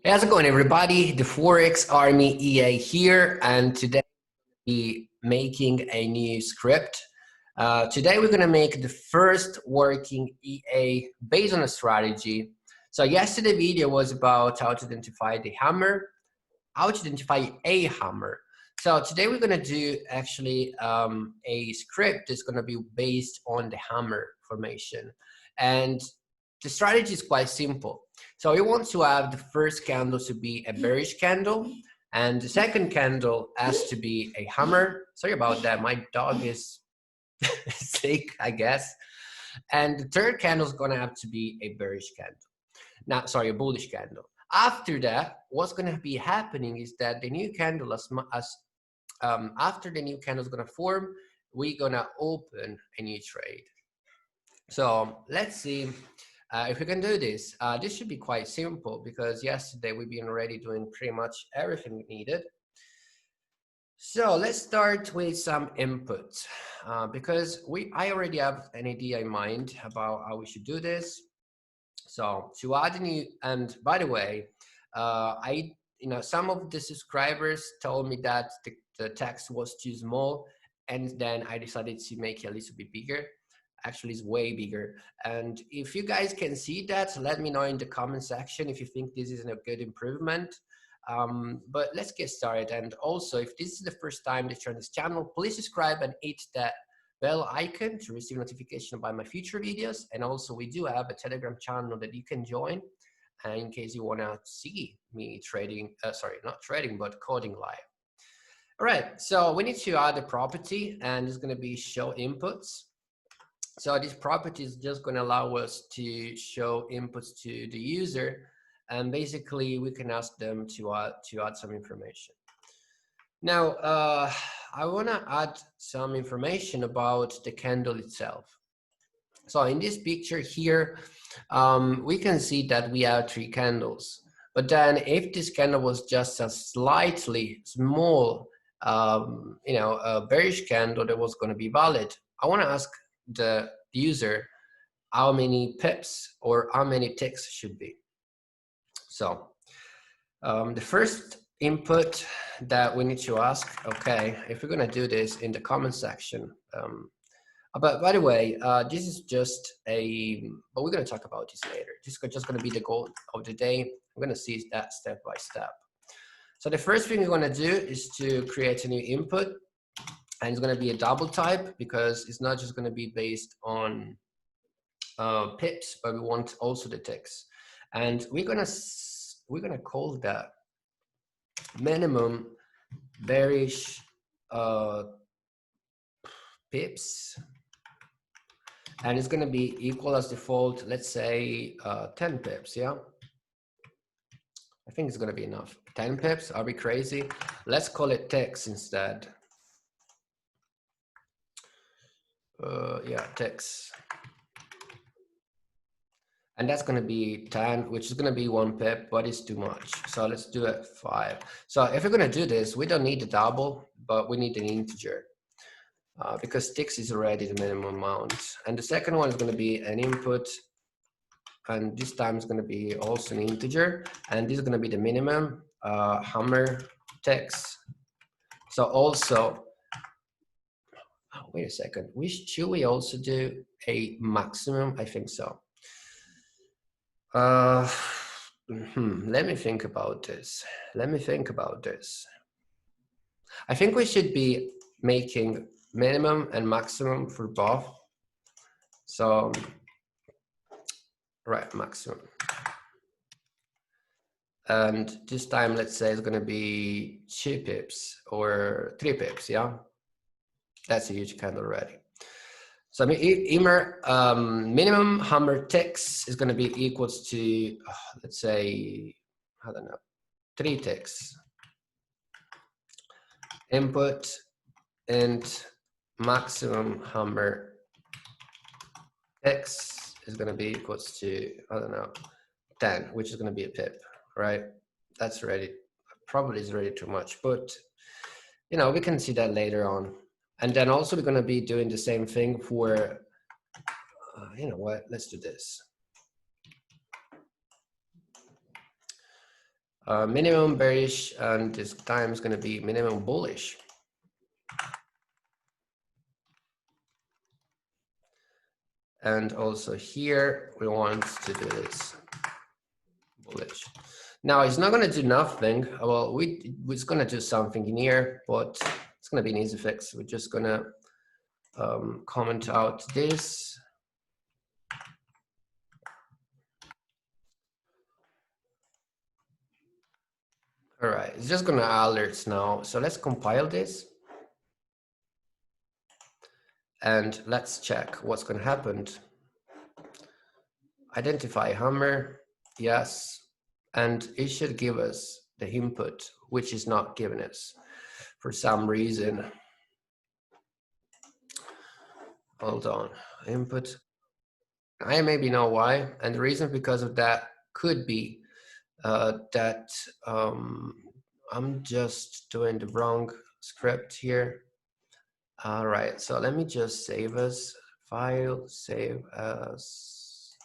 Hey, how's it going, everybody? The Forex Army EA here, and today we'll be making a new script. Today we're going to make the first working EA based on a strategy. So yesterday video was about how to identify the hammer, how to identify a hammer. So today we're going to do actually a script that's going to be based on the hammer formation. And the strategy is quite simple. So we want to have the first candle to be a bearish candle, and the second candle has to be a hammer. Sorry about that, my dog is sick, I guess. And the third candle is going to have to be a bearish candle. Now, sorry, a bullish candle. After that, what's going to be happening is that the new candle, after the new candle is going to form, we're going to open a new trade. So let's see if we can do this. This should be quite simple because yesterday we've been already doing pretty much everything we needed. So let's start with some inputs because I already have an idea in mind about how we should do this. So to add a new, and by the way, some of the subscribers told me that the text was too small, and then I decided to make it a little bit bigger. Actually, it's way bigger. And if you guys can see that, let me know in the comment section if you think this is a good improvement. But let's get started. And also, if this is the first time that you're on this channel, please subscribe and hit that bell icon to receive notification about my future videos. And also, we do have a Telegram channel that you can join in case you want to see me trading, not trading, but coding live. All right, so we need to add a property, and it's going to be show inputs. So this property is just going to allow us to show inputs to the user, and basically we can ask them to add some information. Now, I want to add some information about the candle itself. So in this picture here, we can see that we have 3 candles. But then if this candle was just a slightly small, a bearish candle that was going to be valid, I want to ask the user how many pips or how many ticks should be. So the first input that we need to ask, okay, if we're going to do this in the comment section, but by the way, this is just but we're going to talk about this later. This is just going to be the goal of the day. I'm going to see that step by step. So the first thing we're going to do is to create a new input. And it's going to be a double type because it's not just going to be based on pips, but we want also the ticks. And we're going to call that minimum bearish pips, and it's going to be equal as default. Let's say 10 pips. Yeah, I think it's going to be enough. 10 pips. Are we crazy? Let's call it ticks instead. Yeah, ticks. And that's going to be 10, which is going to be 1 pip, but it's too much. So let's do it 5. So if we're going to do this, we don't need a double, but we need an integer because ticks is already the minimum amount. And the second one is going to be an input. And this time is going to be also an integer. And this is going to be the minimum hammer ticks. So also, wait a second, should we also do a maximum? I think so. Let me think about this. I think we should be making minimum and maximum for both. So, right, maximum. And this time, let's say it's going to be 2 pips or 3 pips, yeah? That's a huge candle already. So minimum hammer ticks is going to be equals to, let's say, I don't know, 3 ticks. Input and maximum hammer ticks is going to be equals to, I don't know, 10, which is going to be a pip, right? That's already, probably is already too much, but, we can see that later on. And then also we're going to be doing the same thing for, you know what, let's do this. minimum bearish, and this time is going to be minimum bullish. And also here, we want to do this bullish. Now, it's not going to do nothing. Well, we're going to do something in here, but it's going to be an easy fix. We're just going to comment out this. All right, it's just going to alerts now. So let's compile this. And let's check what's going to happen. Identify hammer, yes. And it should give us the input, which is not giving us for some reason. Hold on, input. I maybe know why. And the reason because of that could be that I'm just doing the wrong script here. All right, so let me just save as file, save as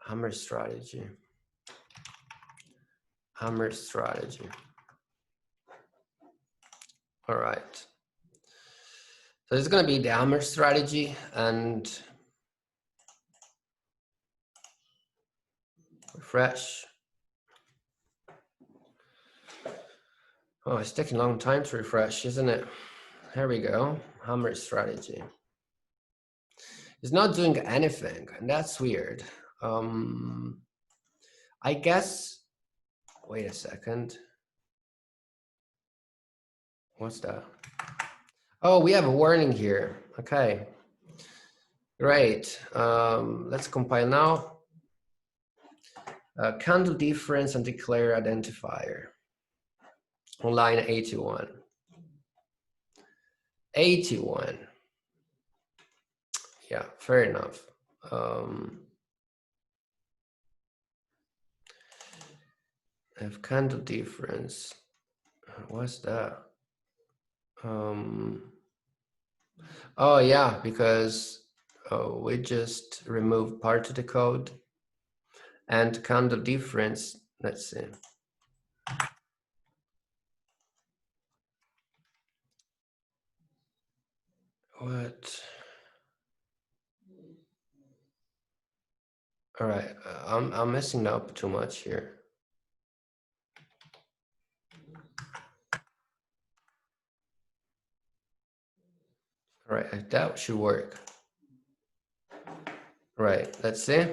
hammer strategy. Hammer strategy. All right. So it's going to be the hammer strategy, and refresh. Oh, it's taking a long time to refresh, isn't it? Here we go. Hammer strategy. It's not doing anything, and that's weird. I guess, wait a second. What's that? Oh, we have a warning here. Okay. Great. Let's compile now. Candle difference and declare identifier. On line 81. 81. Yeah, fair enough. Have candle difference. What's that? Oh yeah, because we just removed part of the code, and candle difference. Let's see. What? All right, I'm messing up too much here. All right, that should work. Right, let's see.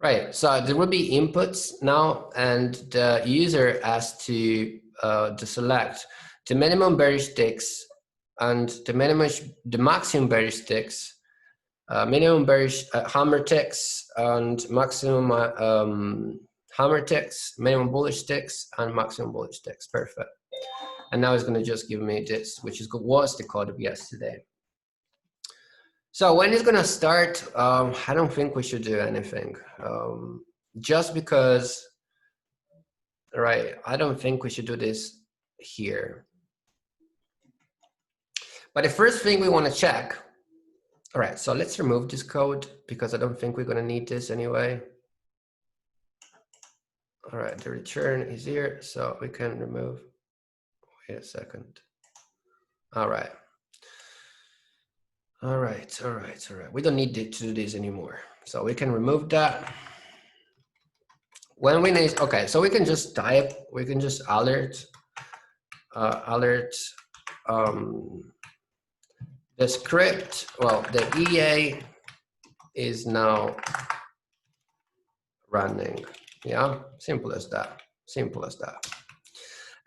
Right, so there will be inputs now, and the user has to select the minimum bearish ticks and the maximum bearish ticks, minimum bearish hammer ticks and maximum hammer ticks, minimum bullish ticks and maximum bullish ticks. Perfect. And now it's going to just give me this, which was the code of yesterday. So when it's going to start, I don't think we should do anything. Just because, right, I don't think we should do this here. But the first thing we want to check, all right, so let's remove this code because I don't think we're going to need this anyway. All right, the return is here, so we can remove. Wait a second. All right. All right, all right, all right. We don't need to do this anymore. So we can remove that. When we need, okay, so we can just type, we can just alert the script, well, the EA is now running. Yeah, simple as that, simple as that.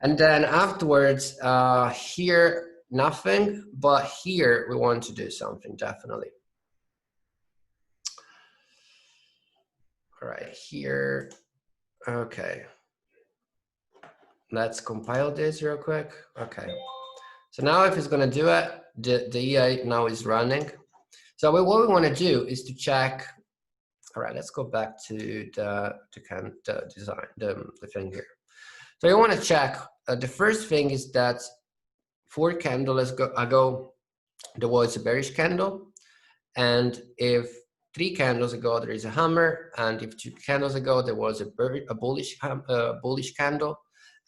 And then afterwards, here, nothing, but here we want to do something, definitely. All right, here, okay. Let's compile this real quick. Okay, so now if it's gonna do it, the EA now is running. So what we wanna do is to check, all right, let's go back to the design, the thing here. So you wanna check, the first thing is that 4 candles ago, there was a bearish candle. And if 3 candles ago there is a hammer, and if 2 candles ago there was a bullish candle,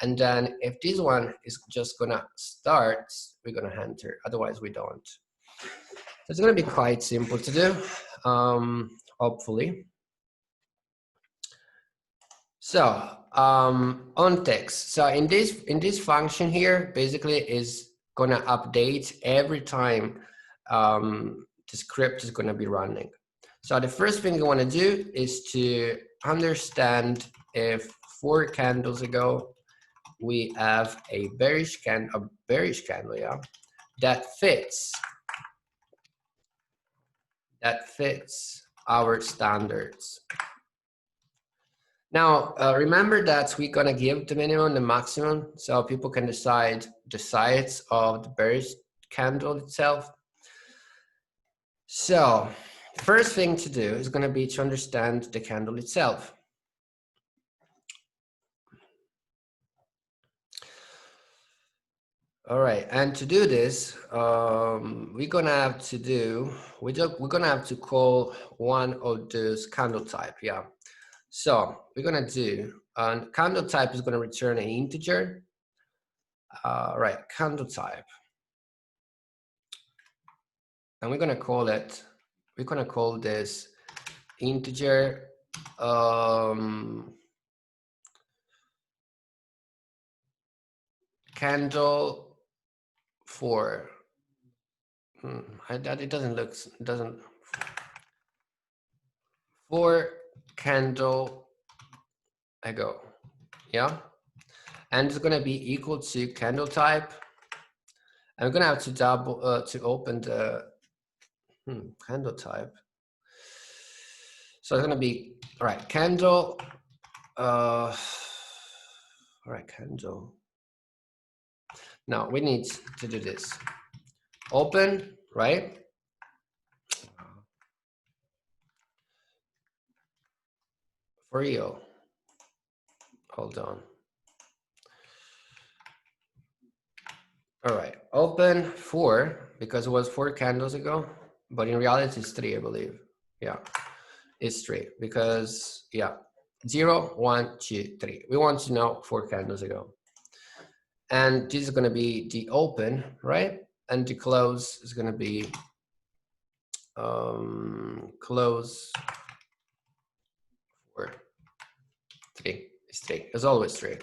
and then if this one is just gonna start, we're gonna enter, otherwise we don't. So it's gonna be quite simple to do, hopefully. So on text, so in this function here, basically is gonna update every time the script is gonna be running. So the first thing you want to do is to understand if 4 candles ago we have a bearish candle, yeah, that fits our standards. Now remember that we're gonna give the minimum, the maximum, so people can decide the size of the bearish candle itself. So first thing to do is going to be to understand the candle itself. All right, and to do this, we're gonna have to call one of those candle type, yeah. So we're gonna do candle type is gonna return an integer. Right, candle type, and we're gonna call this integer candle for it doesn't 4 candle ago, yeah, and it's gonna be equal to candle type. I'm gonna have to double to open the candle type. So it's gonna be all right, candle. All right, candle. Now we need to do this. Open, right? For real. Hold on. All right, open 4 because it was 4 candles ago, but in reality it's 3, I believe. Yeah, it's 3 because yeah, 0, 1, 2, 3. We want to know 4 candles ago, and this is going to be the open, right? And the close is going to be close for 3. It's 3. It's always 3.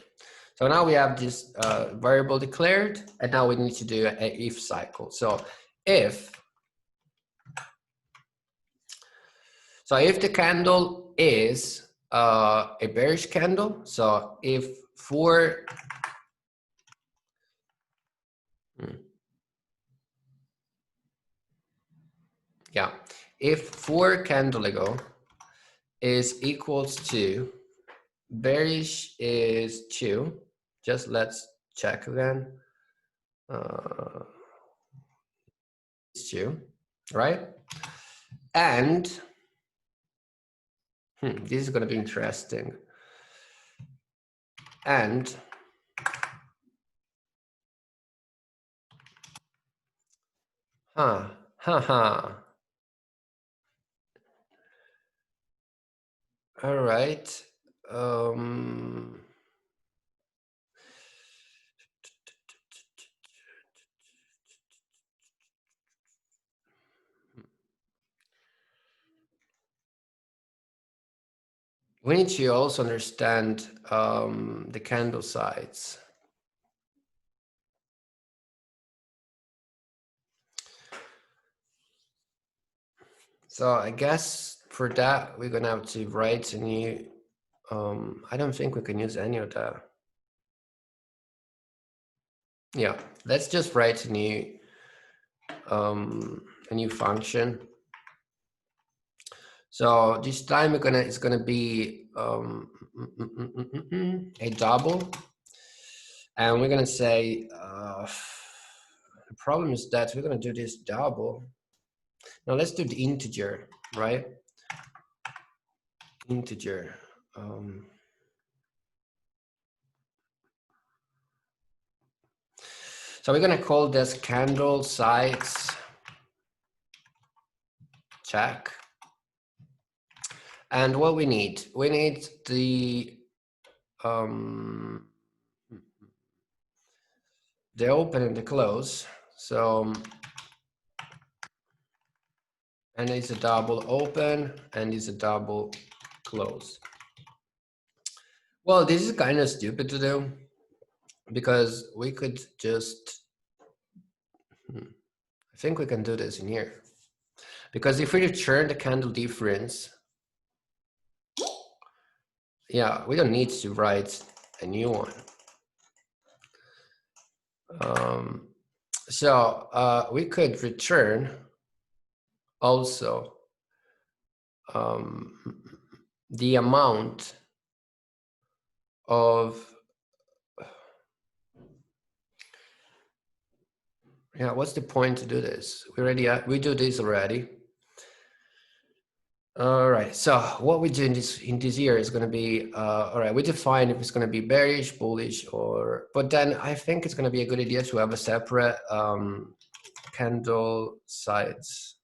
So now we have this variable declared, and now we need to do an if cycle. So if the candle is a bearish candle, so if 4 if 4 candle ago is equals to bearish is 2, just let's check again. It's 2, right? And this is going to be interesting. And all right. We need to also understand the candle size. So I guess for that, we're going to have to write a new, I don't think we can use any of that. Yeah, let's just write a new function. So this time it's gonna be a double, and we're gonna say the problem is that we're gonna do this double. Now let's do the integer, right? Integer. So we're gonna call this candle size check. And what we need the open and the close. So, and it's a double open and it's a double close. Well, this is kind of stupid to do because we could just, I think we can do this in here. Because if we return the candle difference, yeah, we don't need to write a new one. So we could return also the amount of, yeah, what's the point to do this? We do this already. All right, so what we do in this year is going to be, all right, we define if it's going to be bearish, bullish, or, but then I think it's going to be a good idea to have a separate candle sides.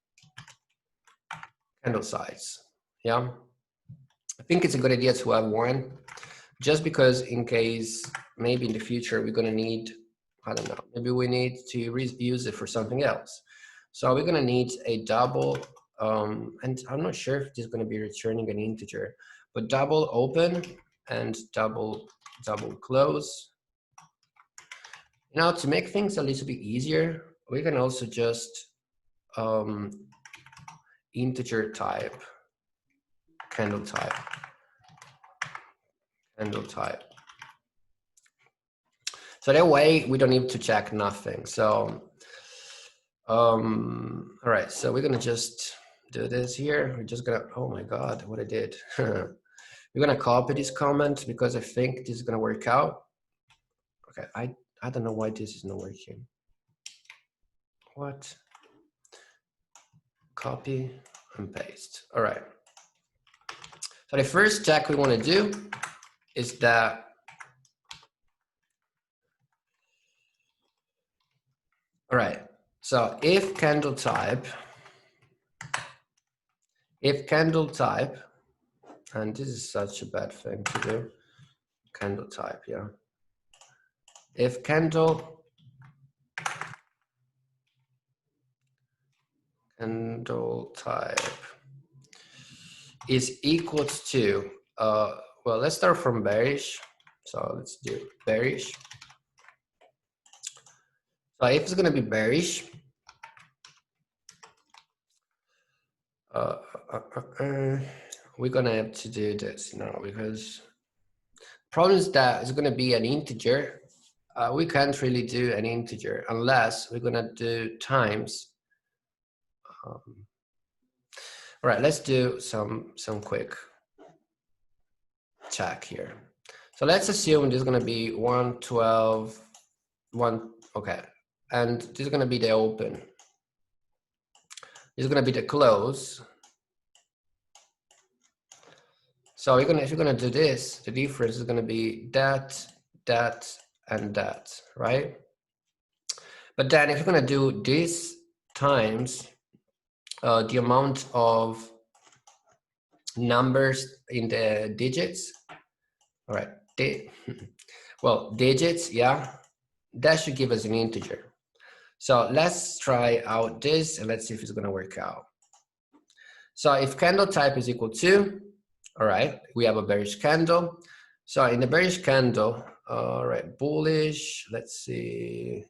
Yeah, I think it's a good idea to have one, just because in case maybe in the future we're going to need, I don't know, maybe we need to use it for something else. So we're going to need a double, and I'm not sure if this is going to be returning an integer, but double open and double close. Now, to make things a little bit easier, we can also just integer type, candle type. So that way we don't need to check nothing. So, all right, so we're gonna just do this here. We're just gonna, oh my God, what I did. We're gonna copy this comment because I think this is gonna work out. Okay, I don't know why this is not working. What? Copy and paste. All right. So the first check we wanna do is that, all right, so if candle type, and this is such a bad thing to do, candle type, yeah. If candle type is equal to, well, let's start from bearish. So let's do bearish. So if it's going to be bearish, we're going to have to do this now, because problem is that it's going to be an integer. We can't really do an integer unless we're going to do times. All right, let's do some quick check here. So let's assume this is going to be 112, okay, and this is going to be the open. This is going to be the close. So if you're going to do this, the difference is going to be that, and that, right? But then if you're going to do this times the amount of numbers in the digits, all right, well, digits, yeah, that should give us an integer. So let's try out this and let's see if it's going to work out. So if candle type is equal to, all right, we have a bearish candle. So in the bearish candle, all right, bullish, let's see.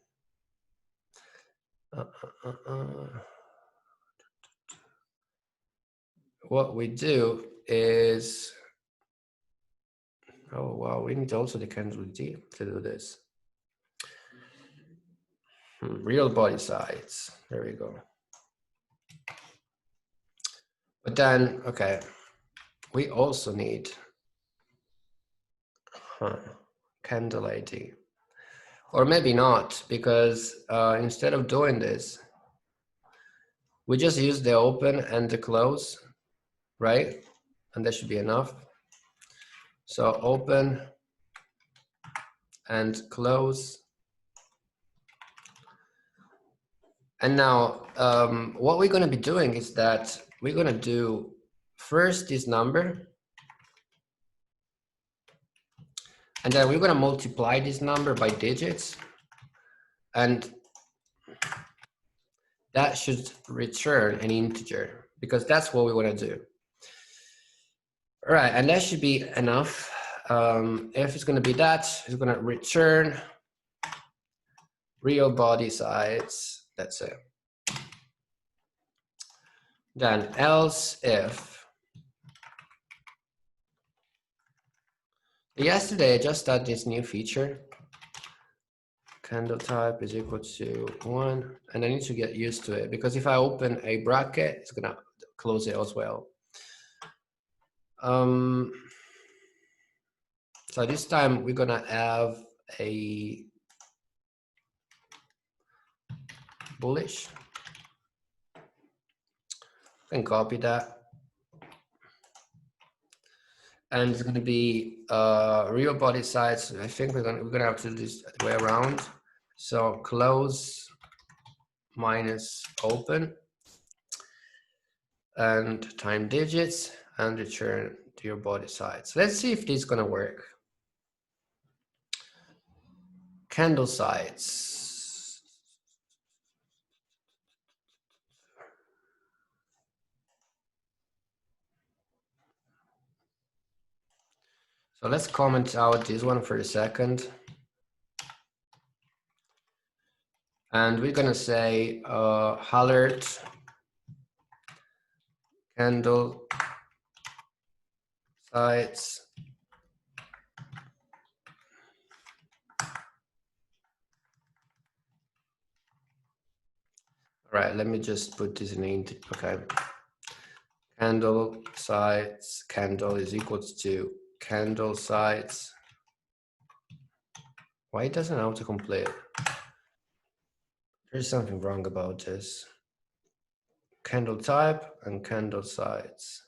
What we do is, oh wow, we need also the candle D to do this. Real body size, there we go. But then, okay, we also need candle ID. Or maybe not, because instead of doing this, we just use the open and the close, right? And that should be enough. So open and close. And now what we're going to be doing is that we're going to do first this number, and then we're going to multiply this number by digits, and that should return an integer, because that's what we want to do. All right, and that should be enough. If it's going to be that, it's going to return real body size. That's it. Then else if. Yesterday I just added this new feature. Candle type is equal to 1, and I need to get used to it, because if I open a bracket, it's going to close it as well. So this time we're going to have a bullish. I can copy that. And it's going to be real body size. I think we're gonna have to do this the way around. So close minus open and time digits and return to your body size. Let's see if this is gonna work. Candle size. So let's comment out this one for a second. And we're gonna say alert candle size. All right, let me just put this in, okay. Candle size, candle is equal to candle size. Why it doesn't autocomplete? There's something wrong about this. Candle type and candle size.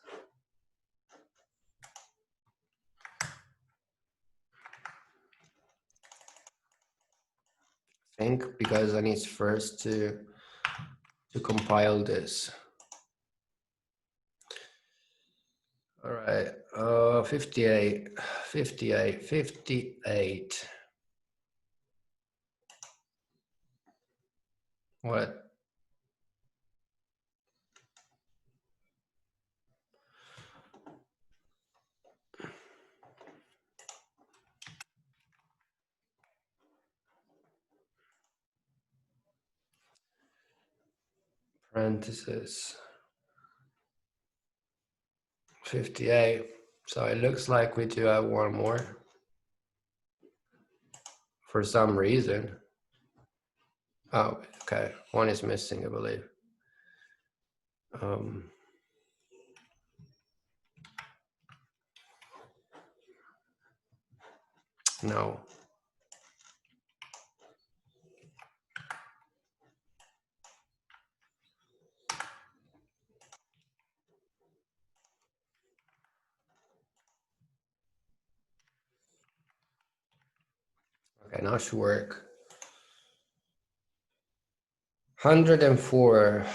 I think because I need first to compile this. All right, 58. What? Parenthesis. 58. So it looks like we do have one more for some reason. Oh, okay. One is missing, I believe. No. Okay, now it should work. 104.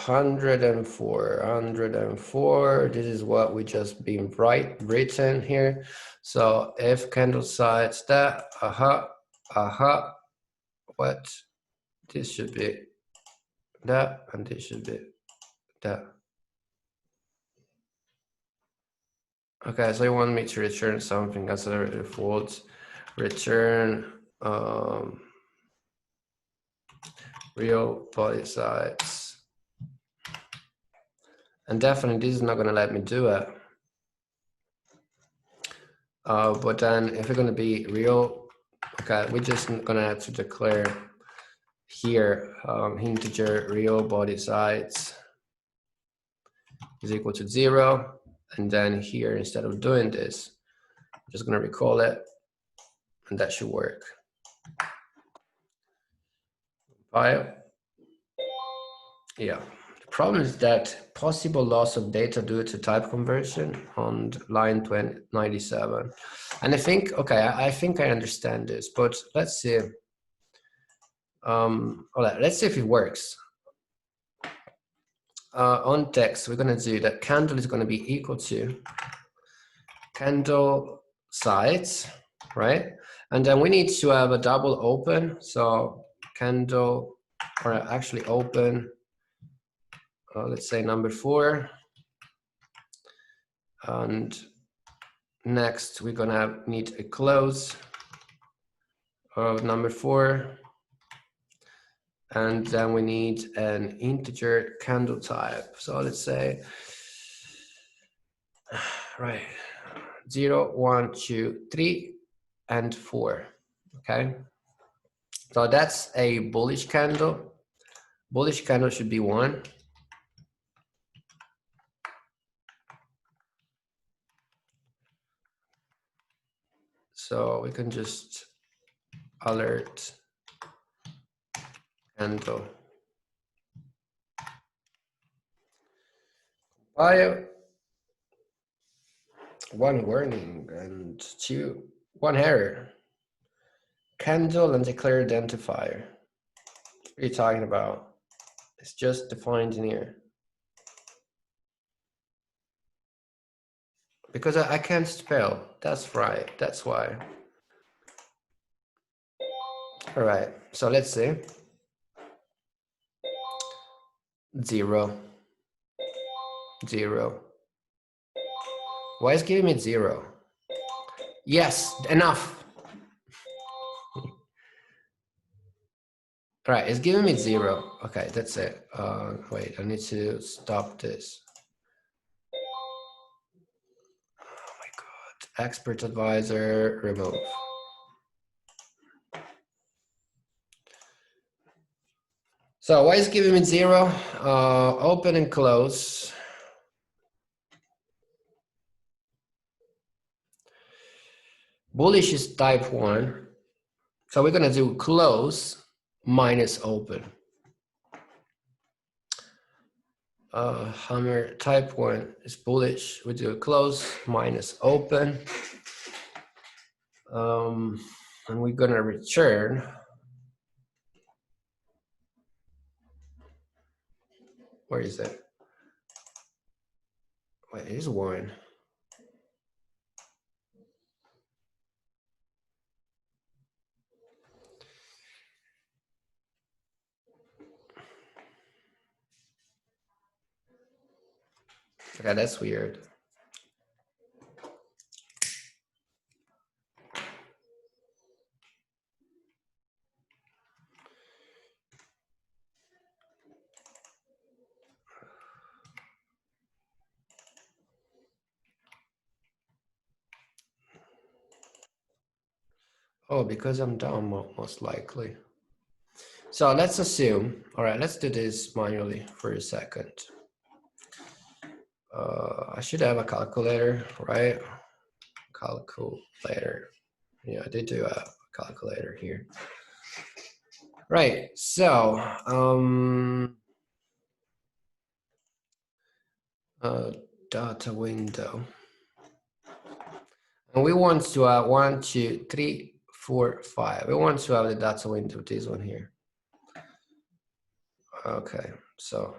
This is what we just been written here. So if candle size that, what? This should be that, and this should be that. Okay, so you want me to return something as a default. Return real body size. And definitely this is not gonna let me do it. But then if it's gonna be real, okay, we're just gonna have to declare here integer real body size is equal to 0. And then here, instead of doing this, I'm just gonna recall it, and that should work. File. Yeah. The problem is that possible loss of data due to type conversion on line 97. And I think, okay, I think I understand this, but let's see. All right, let's see if it works. on text, we're going to do that candle is going to be equal to candle sides, right? And then we need to have a double open. So candle, or actually open, let's say number 4. And next we're going to need a close of number 4. And then we need an integer candle type. So let's say, right, 0, 1, 2, 3, and 4. Okay. So that's a bullish candle. Bullish candle should be 1. So we can just alert candle. Compile. 1 warning and 2, 1 error. Candle and declare identifier. What are you talking about? It's just defined in here. Because I can't spell. That's right. That's why. All right. So let's see. 0, 0. Why is it giving me 0? Yes, enough. All right, it's giving me 0. Okay, that's it. Wait, I need to stop this. Oh my God. Expert advisor, remove. So why is it giving me 0? Open and close. Bullish is type 1. So we're going to do close minus open. Hammer type 1 is bullish. We do close minus open. And we're going to return. Where is it? Wait, it is 1. Okay, that's weird. Oh, because I'm down most likely. So let's assume, all right, let's do this manually for a second. I should have a calculator, right? Calculator. Yeah, I did do a calculator here. Right, so data window. And we want to have 1, 2, 3, 4, 5. We want to have the data window, this one here. Okay, so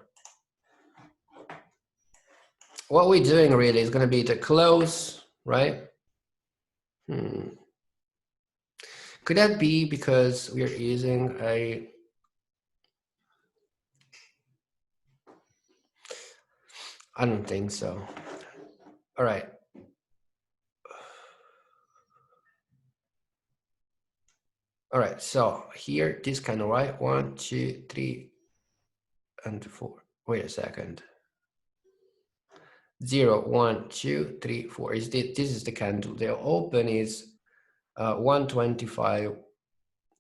what we're doing really is going to be the close, right? Could that be because we are using a... I don't think so. All right. All right, so here, this kind of right, 1, 2, 3, and 4. Wait a second. 0, 1, 2, 3, 4. This is the candle. The open is 125,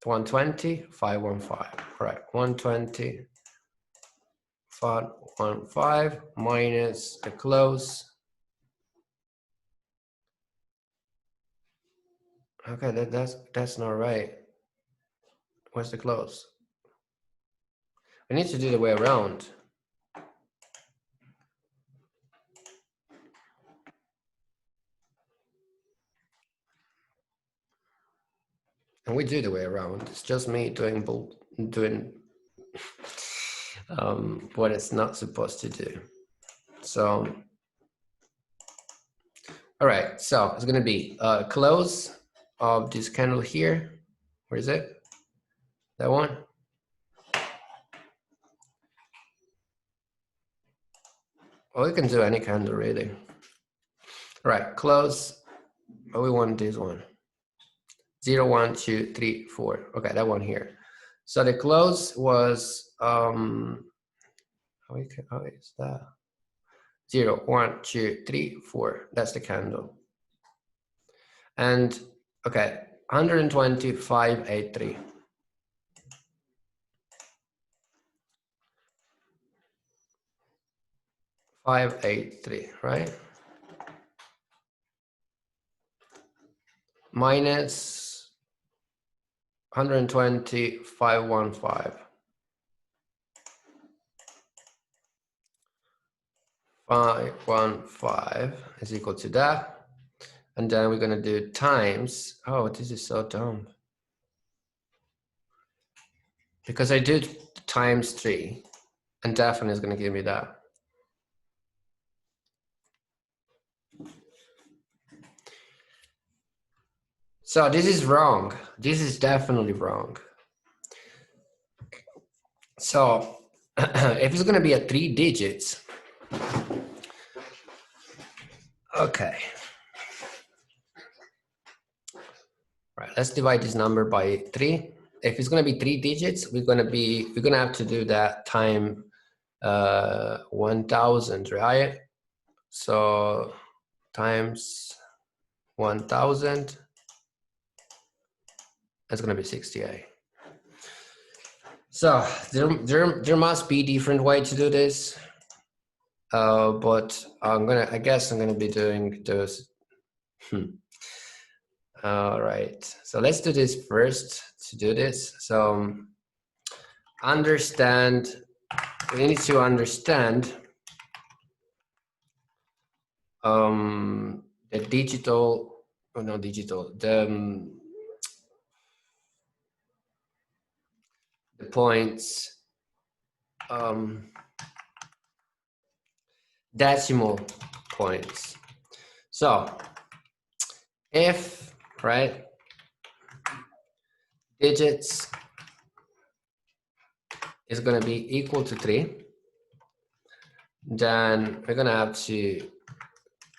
120, 515. All right, 120, 515 minus the close. Okay, that's not right. Where's the close? We need to do the way around. And we do the way around. It's just me doing what it's not supposed to do. So, all right, so it's gonna be close of this candle here. Where is it? That one? Well, we can do any candle really. All right, close. Oh, we want this one. 0, 1, 2, 3, 4. Okay, that one here. So the close was how is that? 0, 1, 2, 3, 4. That's the candle. And okay, 125.83. 583, right? Minus 120, 515. 515 is equal to that. And then we're gonna do times, oh, this is so dumb. Because I did times 3, and definitely is gonna give me that. So this is wrong. This is definitely wrong. So if it's gonna be at 3 digits, okay. Right, let's divide this number by 3. If it's gonna be 3 digits, we're gonna have to do that time 1000, right? So times 1000, that's gonna be 68. So there must be different way to do this, but I guess I'm gonna be doing those. All right, so let's do this first to do this. So we need to understand the digital, oh no, digital, the points, decimal points. So if, right, digits is going to be equal to 3, then we're going to have to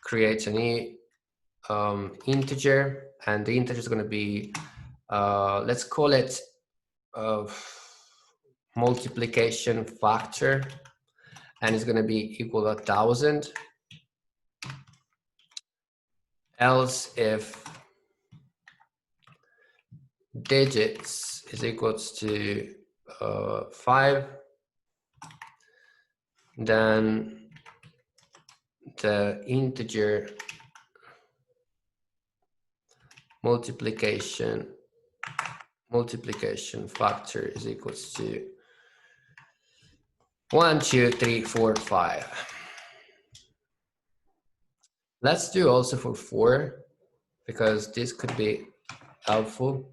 create a new integer, and the integer is going to be, let's call it multiplication factor, and it's going to be equal to 1000. Else if digits is equals to 5, then the integer multiplication factor is equals to 1, 2, 3, 4, 5. Let's do also for 4, because this could be helpful.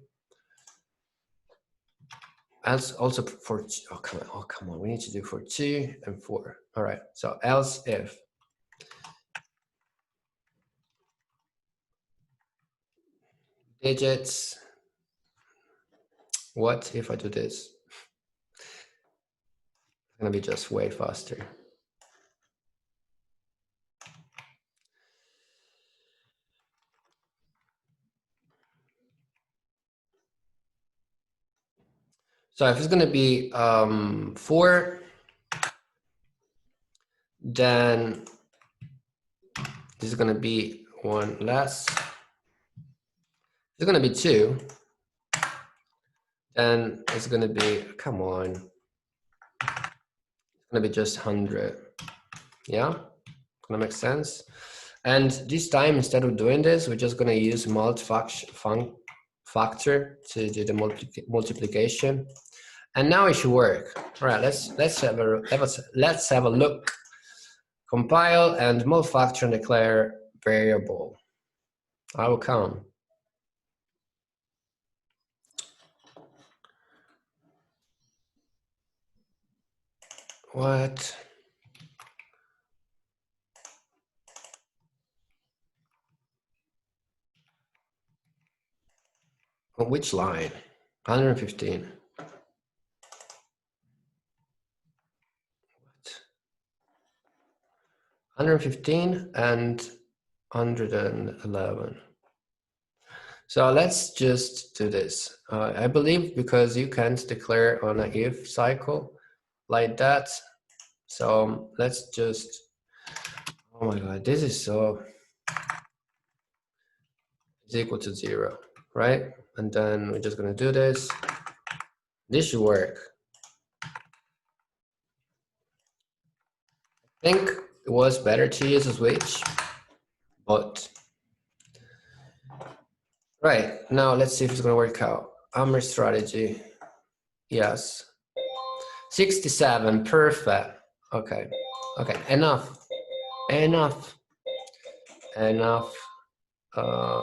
As also for, oh come on, we need to do for 2 and 4. All right, so else if digits, what if I do this? It's gonna be just way faster. So if it's gonna be 4, then this is gonna be 1 less. It's gonna be 2, then it's gonna be, come on, it's gonna be just 100. Yeah, gonna make sense. And this time, instead of doing this, we're just gonna use factor to do the multiplication, and now it should work. All right, let's have a look. Compile and multi-factor and declare variable. I will come. What? On which line? 115. 115 and 111. So let's just do this. I believe because you can't declare on an if cycle like that. So let's just, oh my God, this is so, it's equal to 0, right? And then we're just gonna do this. This should work. I think it was better to use a switch, but right, now let's see if it's gonna work out. Hammer strategy, yes. 67, perfect. Okay, okay, enough.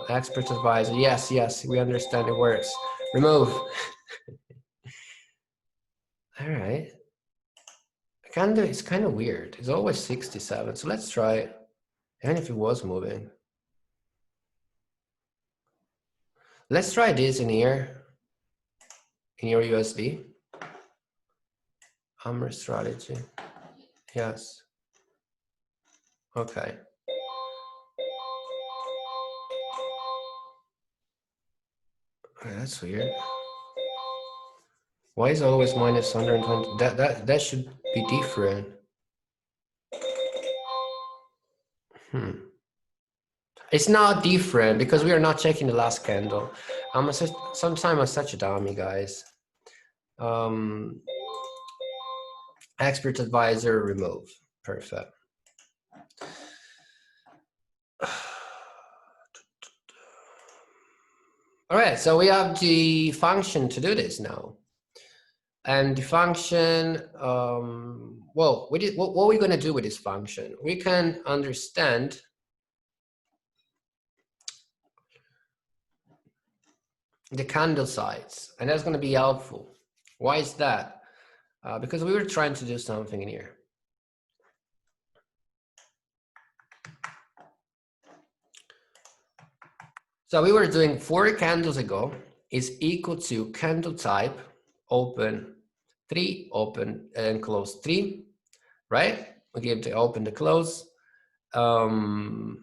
Expert advisor, yes, we understand it works. Remove. All right. It's kind of weird. It's always 67, so let's try it. Even if it was moving. Let's try this in here, in your USD. Hammer strategy, yes. Okay. That's weird. Why is it always minus 120? That should be different. It's not different because we are not checking the last candle. Sometimes I'm such a dummy, guys. Expert advisor, remove. Perfect. All right, so we have the function to do this now. And the function, well, what are we going to do with this function? We can understand the candle size, and that's going to be helpful. Why is that? Because we were trying to do something in here. So we were doing 4 candles ago is equal to candle type, open 3, open and close 3, right? We give the open, the close. And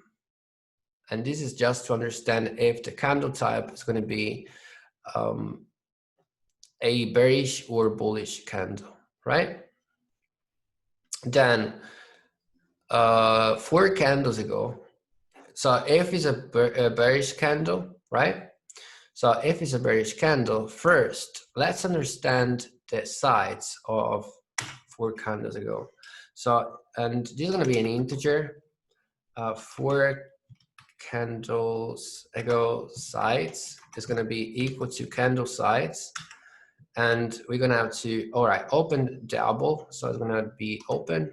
this is just to understand if the candle type is going to be a bearish or bullish candle, right? Then 4 candles ago, so if it's a bearish candle, right? So if it's a bearish candle, first, let's understand the sides of 4 candles ago. So, and this is going to be an integer. 4 candles ago sides is going to be equal to candle sides. And we're going to have to, all right, open double. So it's going to be open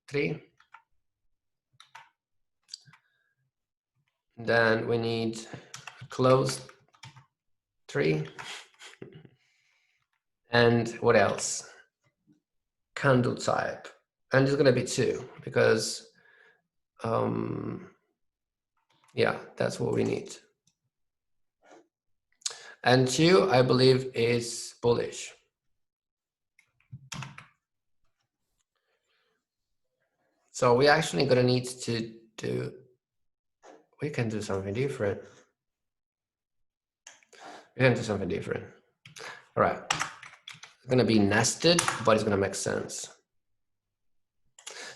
3. Then we need close 3. And what else? Candle type. And it's going to be 2 because, yeah, that's what we need. And 2, I believe, is bullish. So we're actually going to need to do, we can do something different. We can do something different. All right. It's going to be nested, but it's going to make sense.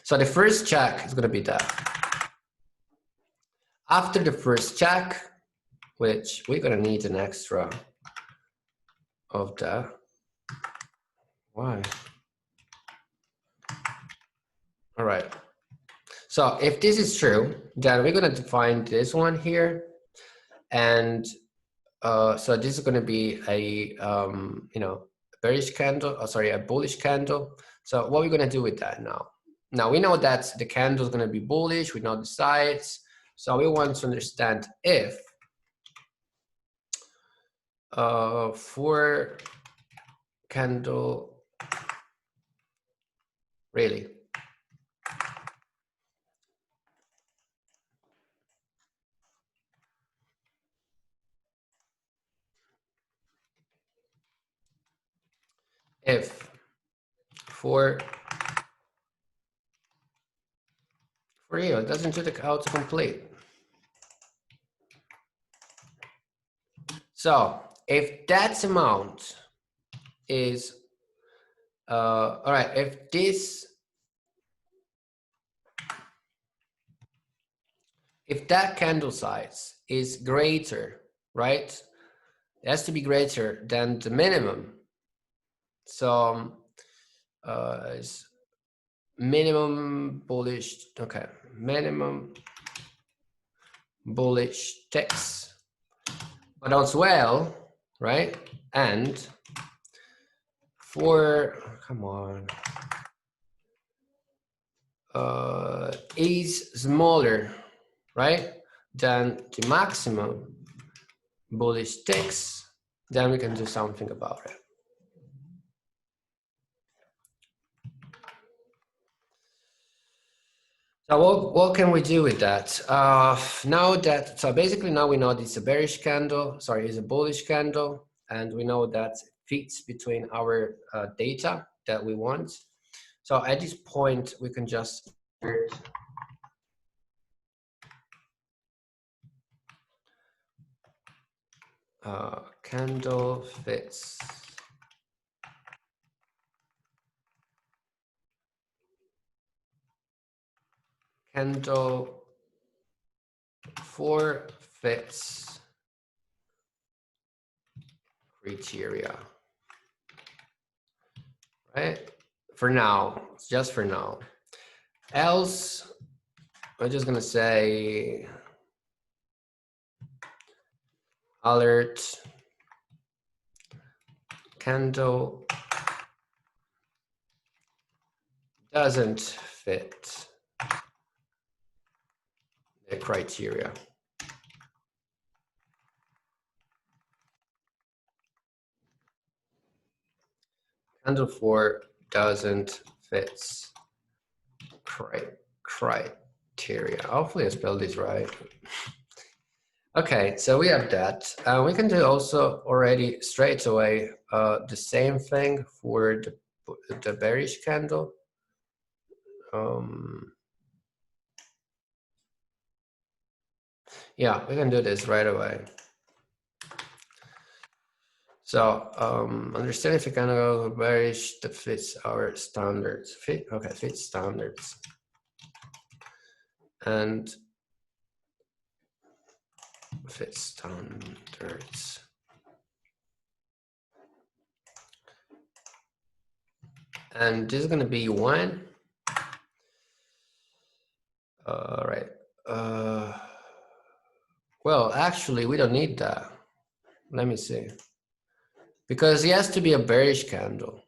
So the first check is going to be that. After the first check, which we're going to need an extra of that. Why? All right. So if this is true, then we're going to define this one here. And so this is going to be a, bearish candle, a bullish candle. So what are we going to do with that now? Now we know that the candle is going to be bullish. We know the sides. So we want to understand if 4 candle really. If for real, it doesn't do the autocomplete. So if that amount is, all right, if that candle size is greater, right? It has to be greater than the minimum. So is minimum bullish, okay, minimum bullish ticks, but as well, right? And for, come on, is smaller, right, than the maximum bullish ticks, then we can do something about it. So what can we do with that? So basically now we know it's a bearish candle, sorry, it's a bullish candle, and we know that fits between our data that we want. So at this point, we can just candle fits. Candle for fits criteria, right? For now, just for now. Else, I'm just gonna say alert candle doesn't fit the criteria. Candle 4 doesn't fit criteria. Hopefully I spelled this right. Okay, so we have that. We can do also already straight away the same thing for the bearish candle. Yeah, we can do this right away. So understand if you can go bearish that fits our standards. Fits standards. And fits standards. And this is going to be 1. All right. Well, actually, we don't need that. Let me see. Because it has to be a bearish candle.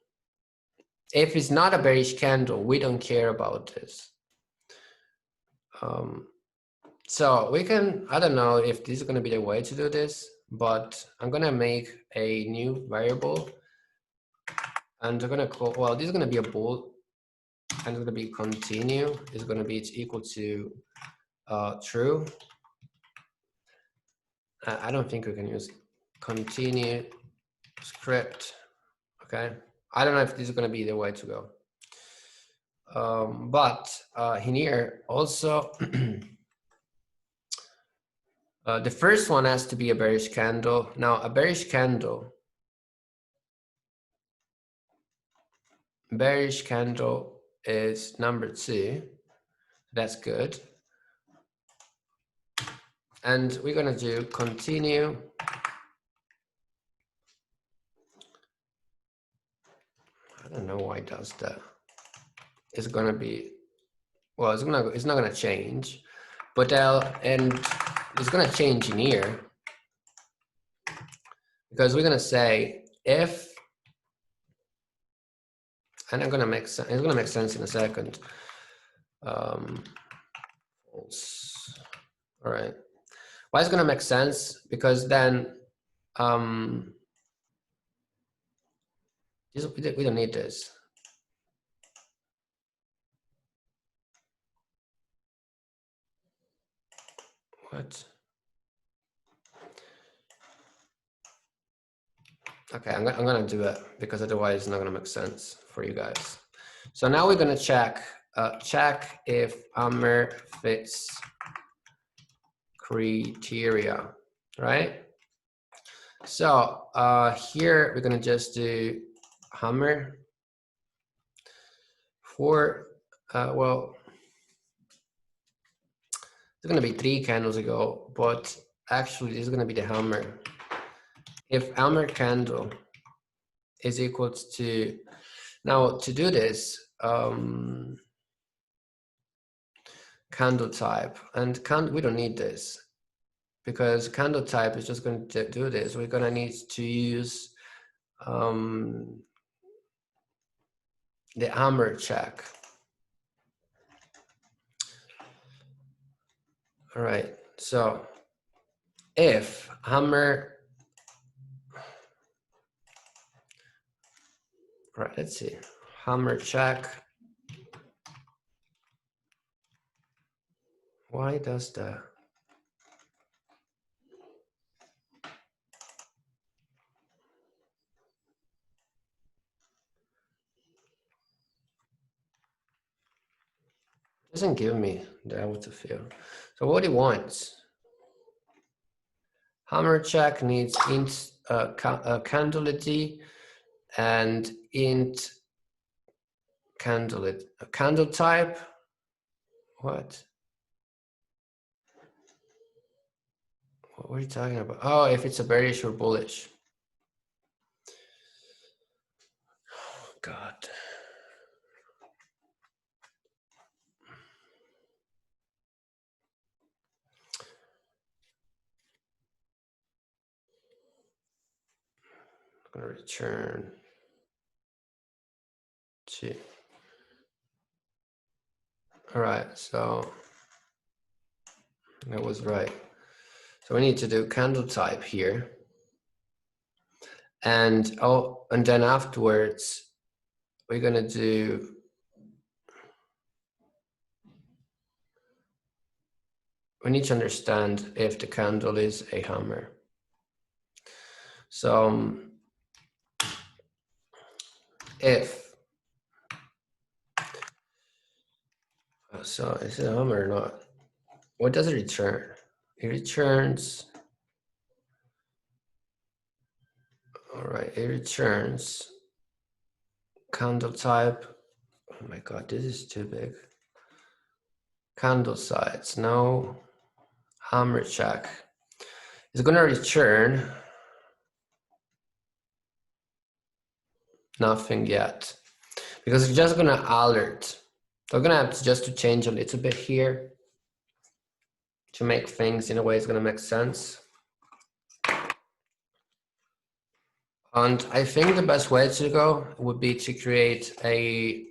If it's not a bearish candle, we don't care about this. So we can, I don't know if this is going to be the way to do this, but I'm going to make a new variable. And I'm going to call, well, this is going to be a bool. And it's going to be continue. It's going to be equal to true. I don't think we can use continue script. Okay. I don't know if this is going to be the way to go. But in here also, the first one has to be a bearish candle. Now, a bearish candle is number 2. That's good. And we're going to do continue. I don't know why it does that. It's going to be, well, it's not going to change, but and it's going to change in here because we're going to say if, and I'm going to make sense, it's going to make sense in a second. False. All right. Why is it going to make sense? Because then we don't need this. What? Okay, I'm gonna do it because otherwise it's not gonna make sense for you guys. So now we're gonna check if hammer fits criteria, right? So here we're gonna just do hammer for well, there's gonna be 3 candles ago, but actually this is gonna be the hammer. If hammer candle is equal to, now to do this, candle type, and we don't need this because candle type is just going to do this. We're going to need to use the hammer check. All right, so if hammer, all right, let's see, hammer check. Why does that? Doesn't give me the auto fill. So what it wants, hammer check needs int candleity and int candle type. What are you talking about? Oh, if it's a bearish or bullish. Oh, God. I'm gonna return to. All right, so that was right. So we need to do candle type here. And and then afterwards, we're gonna do we need to understand if the candle is a hammer. So if so, is it a hammer or not? What does it return? It returns. All right, it returns candle type. Oh my God, this is too big. Candle sides, no. Hammer check. It's gonna return nothing yet because it's just gonna alert. So I'm gonna have to just to change a little bit here to make things in a way it's gonna make sense. And I think the best way to go would be to create a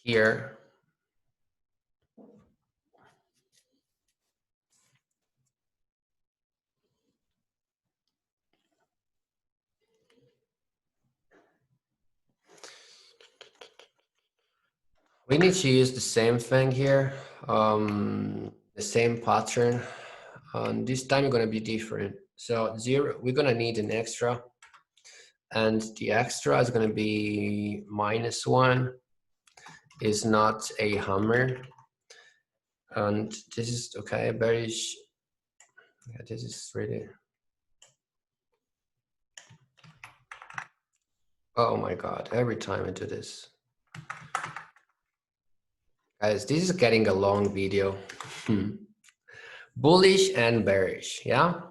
here. We need to use the same thing here, the same pattern. This time it's gonna be different. So 0, we're gonna need an extra, and the extra is gonna be -1. Is not a hammer, and this is okay. Bearish. Yeah, this is really. Oh my God! Every time I do this. Guys, this is getting a long video. Bullish and bearish, yeah?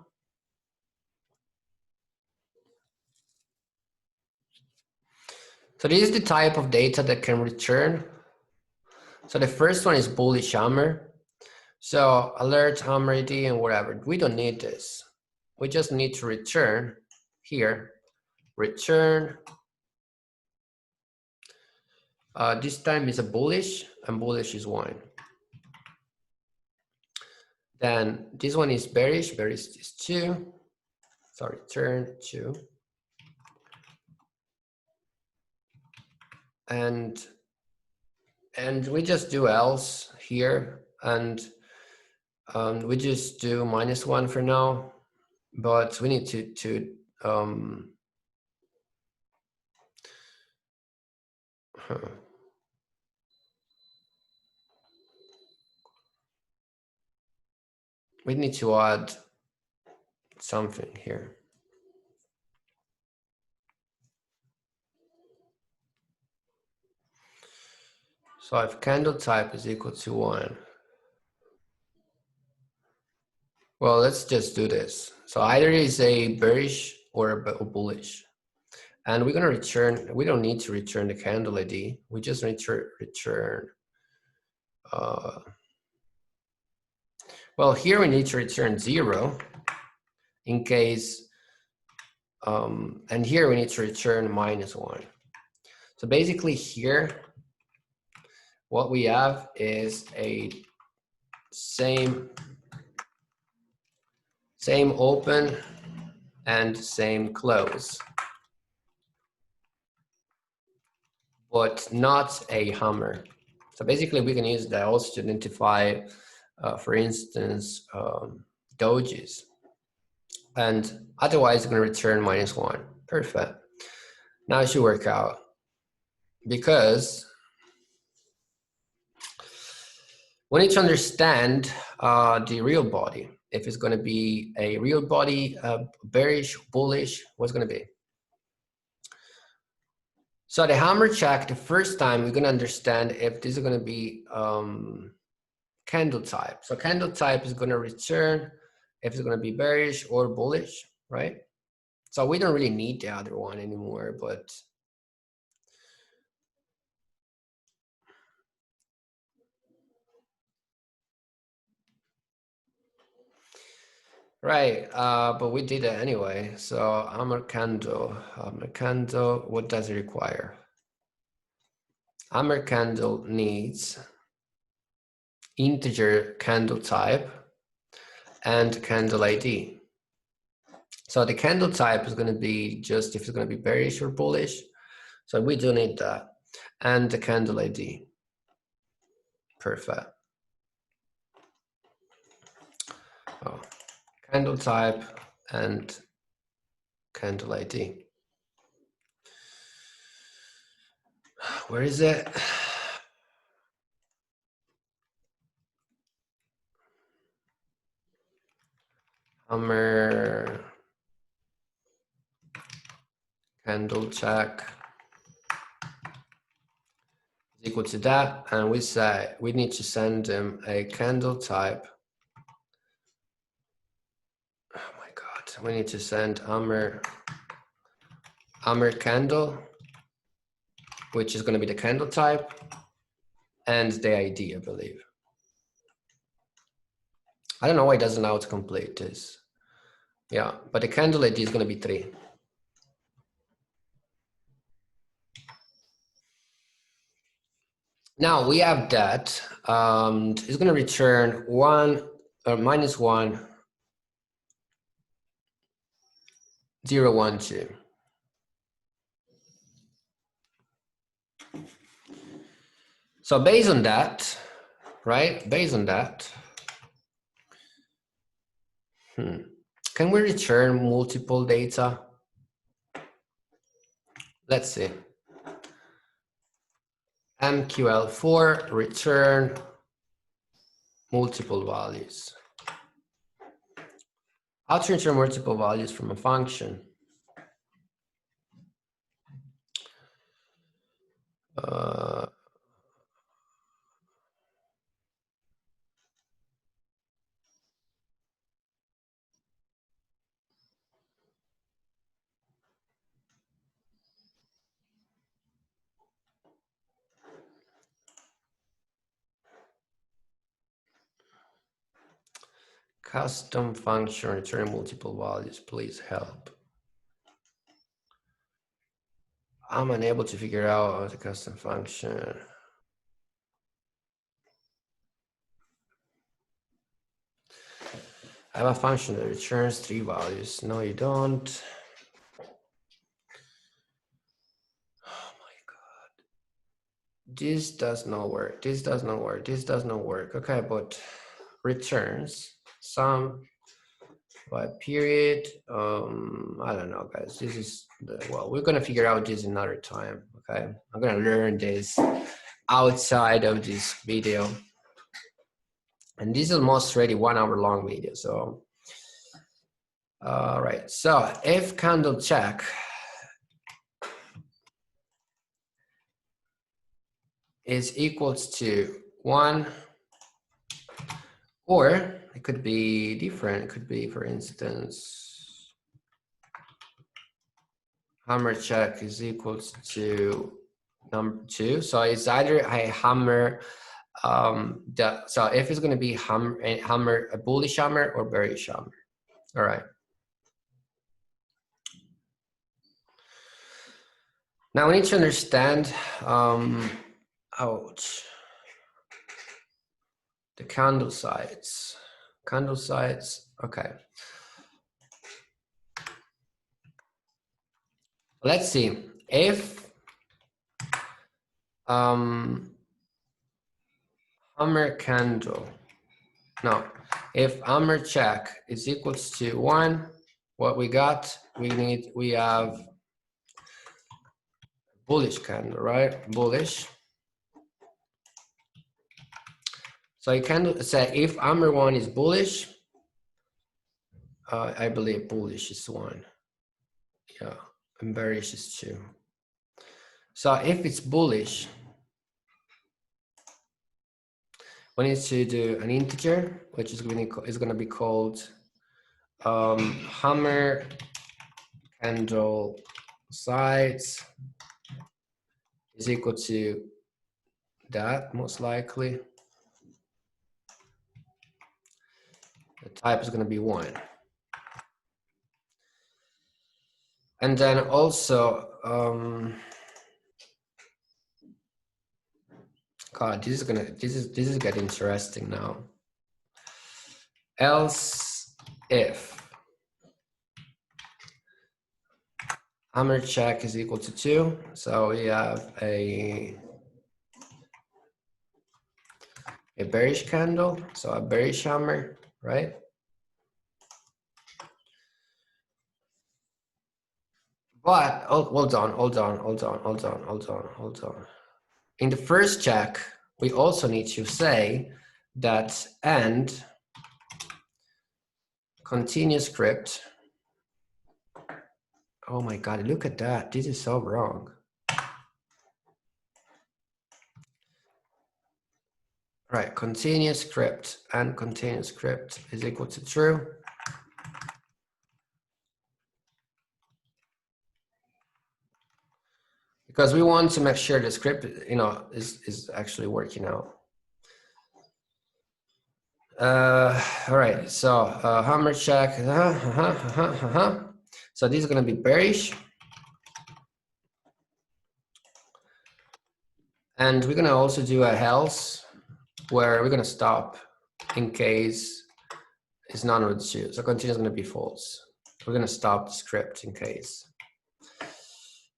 So this is the type of data that can return. So the first one is bullish hammer. So alert, hammer ID, and whatever. We don't need this. We just need to return here. Return. This time is a bullish, and bullish is 1. Then this one is bearish, bearish is 2. So return 2. and we just do else here, and we just do -1 for now, but we need to we need to add something here. So if candle type is equal to 1, well, let's just do this. So either is a bearish or a bullish. And we're going to return, we don't need to return the candle ID. We just need to return, well, here we need to return 0 in case, and here we need to return -1. So basically here, what we have is a same open and same close, but not a hammer. So basically we can use that also to identify, for instance, dojis. And otherwise it's going to return -1. Perfect. Now it should work out, because we need to understand the real body. If it's going to be a real body, bearish, bullish, what's going to be? So the hammer check, the first time we're going to understand if this is going to be candle type. So candle type is going to return if it's going to be bearish or bullish, right? So we don't really need the other one anymore, but right, but we did it anyway. So hammer candle, what does it require? Hammer candle needs integer candle type and candle ID. So the candle type is going to be just if it's going to be bearish or bullish. So we do need that. And the candle ID. Perfect. Oh, candle type and candle ID. Where is it? Hammer candle check is equal to that, and we say we need to send them a candle type. Oh my god, we need to send hammer candle, which is going to be the candle type, and the ID, I believe. I don't know why it doesn't allow to complete this. Yeah, but the candle ID is going to be 3. Now we have that. It's going to return 1 or -1, 0, 1, 2. So based on that, right? Based on that, can we return multiple data? Let's see. MQL4 return multiple values. How to return multiple values from a function? Custom function return multiple values, please help. I'm unable to figure out the custom function. I have a function that returns 3 values. No, you don't. Oh my god. This does not work. This does not work. This does not work. Okay, but returns sum by period. I don't know, guys. This is well, we're gonna figure out this another time. Okay, I'm gonna learn this outside of this video, and this is almost already 1 hour long video. So, all right. So if candle check is equals to 1, or it could be different. It could be, for instance, hammer check is equals to number 2. So it's either a hammer, so if it's going to be hammer, a bullish hammer or bearish hammer. All right. Now we need to understand, ouch, the candle sides. Candle sides, okay. Let's see if hammer candle, no, if hammer check is equals to 1, what we got, we have bullish candle, right? Bullish. So you can say if hammer 1 is bullish, I believe bullish is 1. Yeah, and bearish is 2. So if it's bullish, we need to do an integer, which is going to be called hammer candle sides is equal to that, most likely. The type is going to be 1. And then also, God, this is getting interesting now. Else if hammer check is equal to 2, so we have a bearish candle, so a bearish hammer, right? But hold on. In the first check, we also need to say that and continuous script. Oh my God, look at that. This is so wrong. Right, continuous script and continuous script is equal to true. Because we want to make sure the script, is actually working out. All right, so hammer check. So this is going to be bearish. And we're going to also do a else where we're going to stop in case it's none of the two. So continue is going to be false. We're going to stop the script in case.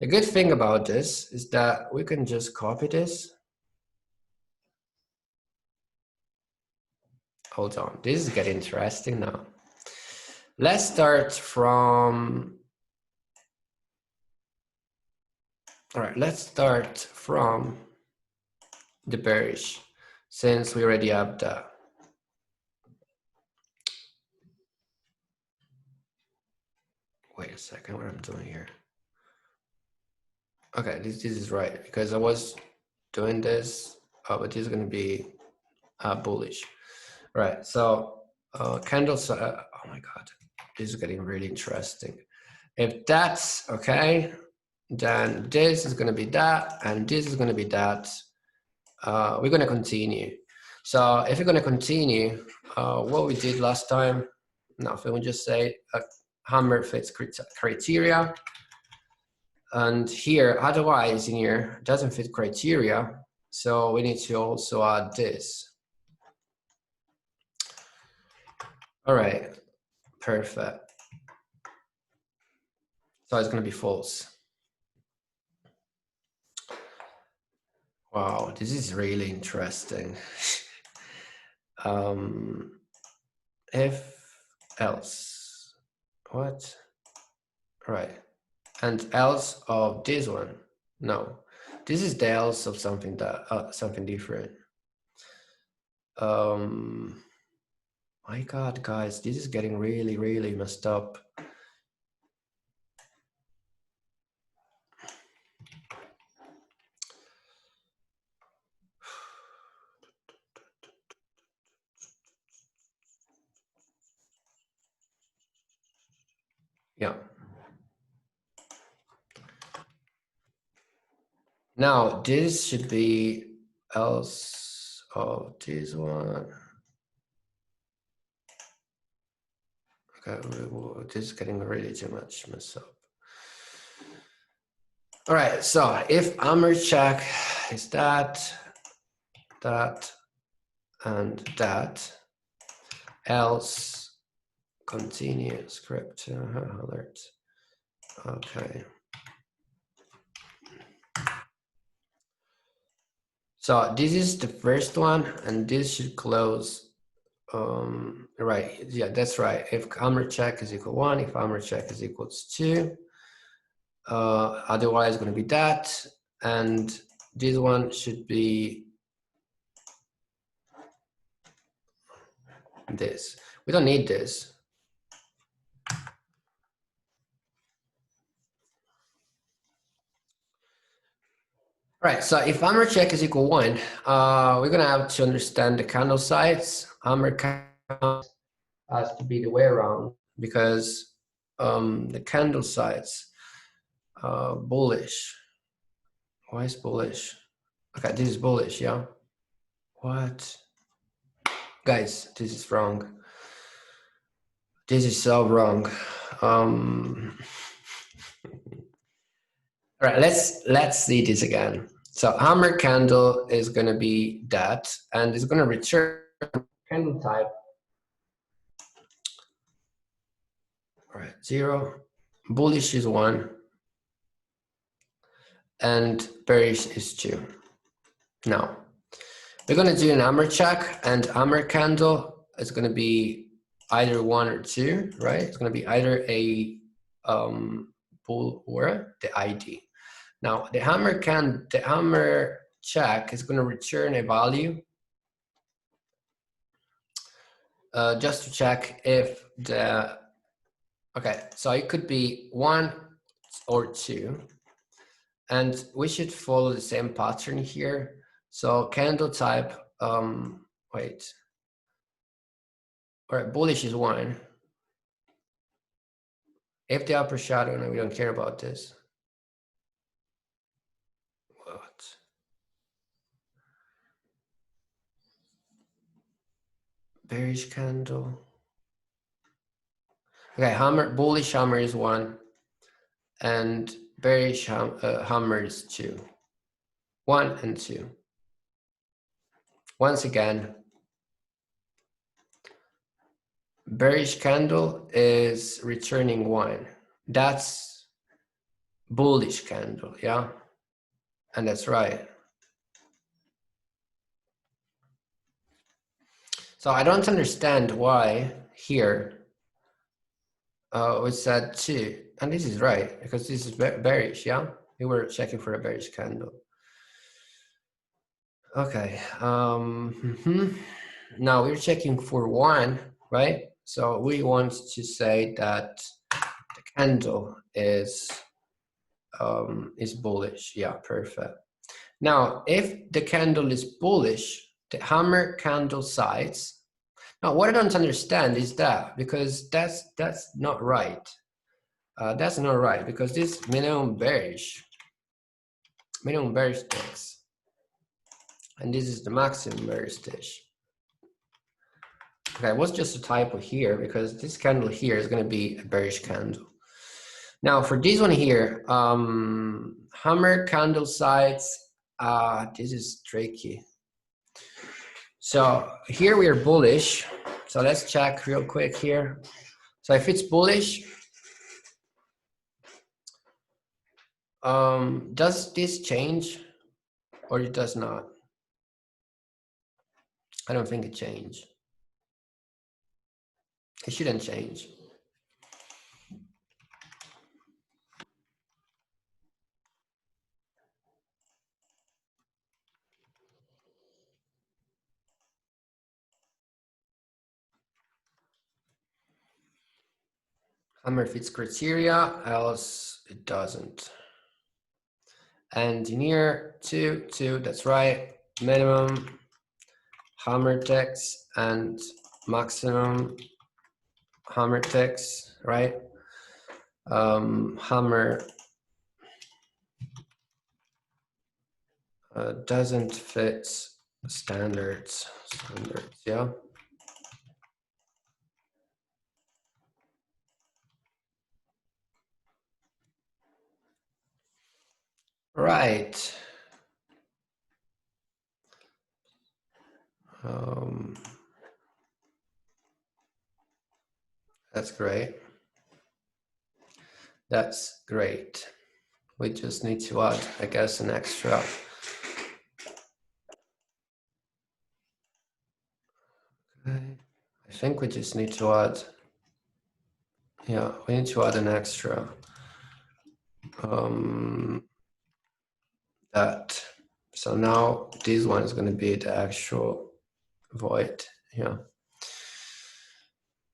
The good thing about this is that we can just copy this. Hold on, this is getting interesting now. Let's start from, all right, let's start from the bearish, since we already have the, wait a second, what I'm doing here. Okay, this is right, because I was doing this, but this is going to be bullish. Right, so candles, oh my God, this is getting really interesting. If that's okay, then this is going to be that, and this is going to be that. We're going to continue. So if we're going to continue, what we did last time, nothing, we just say hammer fits criteria. And here, otherwise in here, doesn't fit criteria. So we need to also add this. All right, perfect. So it's going to be false. Wow, this is really interesting. If else, what? Right, and else of this one. No, this is the else of something that something different. My God, guys, this is getting really, really messed up. Yeah. Now this should be else of this one. Okay, this is getting really too much mess up. All right, so if hammer check is that, and that, else continue script alert. Okay. So this is the first one, and this should close. Right, yeah, that's right. If hammer check is equal 1, if hammer check is equals 2, otherwise it's going to be that, and this one should be this. We don't need this. Right, so if hammer check is equal 1, we're going to have to understand the candle size. Hammer candle has to be the way around, because the candle size bullish. Why is bullish? Okay, this is bullish, yeah. What? Guys, this is wrong. This is so wrong. All right, let's see this again. So hammer candle is going to be that, and it's going to return candle type. All right, 0. Bullish is 1, and bearish is 2. Now we're going to do an hammer check, and hammer candle is going to be either 1 or 2, right? It's going to be either a bull or the ID. Now the hammer check is going to return a value just to check if the, okay, so it could be 1 or 2, and we should follow the same pattern here. So candle type, wait, all right, bullish is 1. If the upper shadow, no, we don't care about this. What? Bearish candle. Okay, bullish hammer is 1, and bearish hammer is 2. 1 and 2. Once again, bearish candle is returning 1. That's bullish candle, yeah? And that's right. So I don't understand why here we said 2. And this is right, because this is bearish, yeah? We were checking for a bearish candle. Okay. Now we're checking for 1, right? So we want to say that the candle is bullish. Yeah, perfect. Now, if the candle is bullish, the hammer candle size. Now, what I don't understand is that, because that's not right. That's not right, because this minimum bearish sticks, and this is the maximum bearish stick. Okay, it was just a typo here, because this candle here is going to be a bearish candle. Now for this one here, hammer candle size, this is tricky. So here we are bullish. So let's check real quick here. So if it's bullish, does this change? or it does not? I don't think it changed. It shouldn't change. Hammer fits criteria, else it doesn't. Engineer 2, that's right. Minimum hammer text and maximum hammer text, right? Hammer doesn't fit standards, yeah. Right. That's great. That's great. We just need to add, I guess, an extra. Okay. I think we just need to add, yeah, we need to add an extra. That. So now this one is going to be the actual void. Yeah.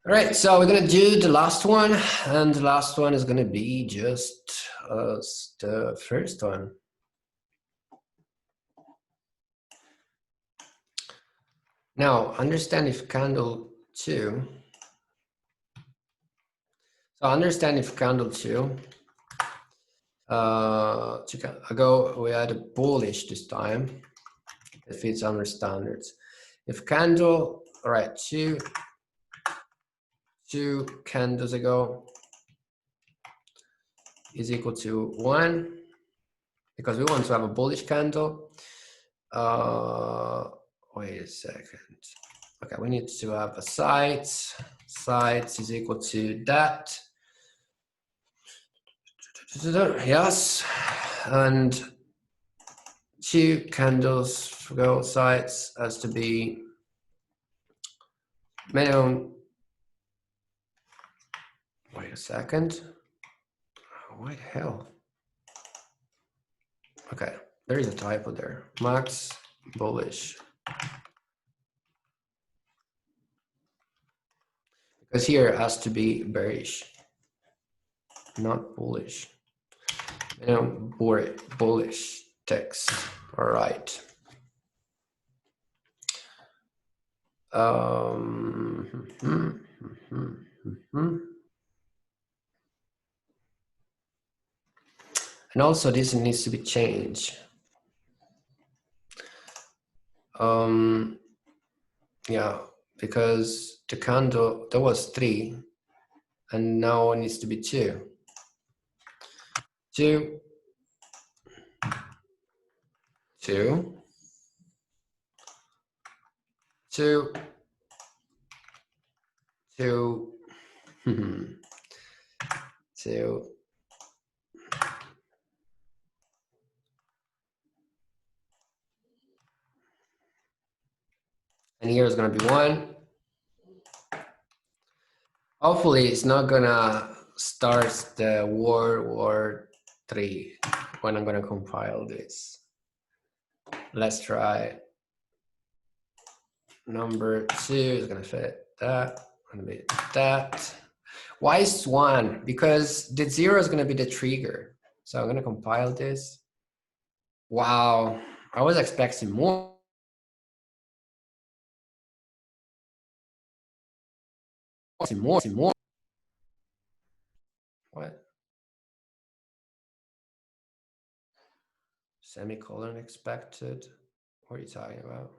All right, so we're going to do the last one, and the last one is going to be just the first one. Now, understand if candle 2. So understand if candle 2 ago we had a bullish this time. It fits under standards. If candle, all right, two candles ago is equal to 1, because we want to have a bullish candle. Wait a second. Okay, we need to have a sides. Sides is equal to that. Yes, and 2 candles go sides has to be minimum. Wait a second. What the hell? Okay, there is a typo there. Max bullish. Because here it has to be bearish, not bullish. Bullish text. All right. And also this needs to be changed. Yeah, because the candle, there was 3, and now it needs to be 2. 2, 2, 2, 2, 2. And here is going to be 1. Hopefully it's not gonna start the World War III when I'm gonna compile this. Let's try. Number 2 is gonna fit that. Gonna be that. Why is 1? Because the 0 is gonna be the trigger. So I'm gonna compile this. Wow, I was expecting more. More. What? Semicolon expected. What are you talking about?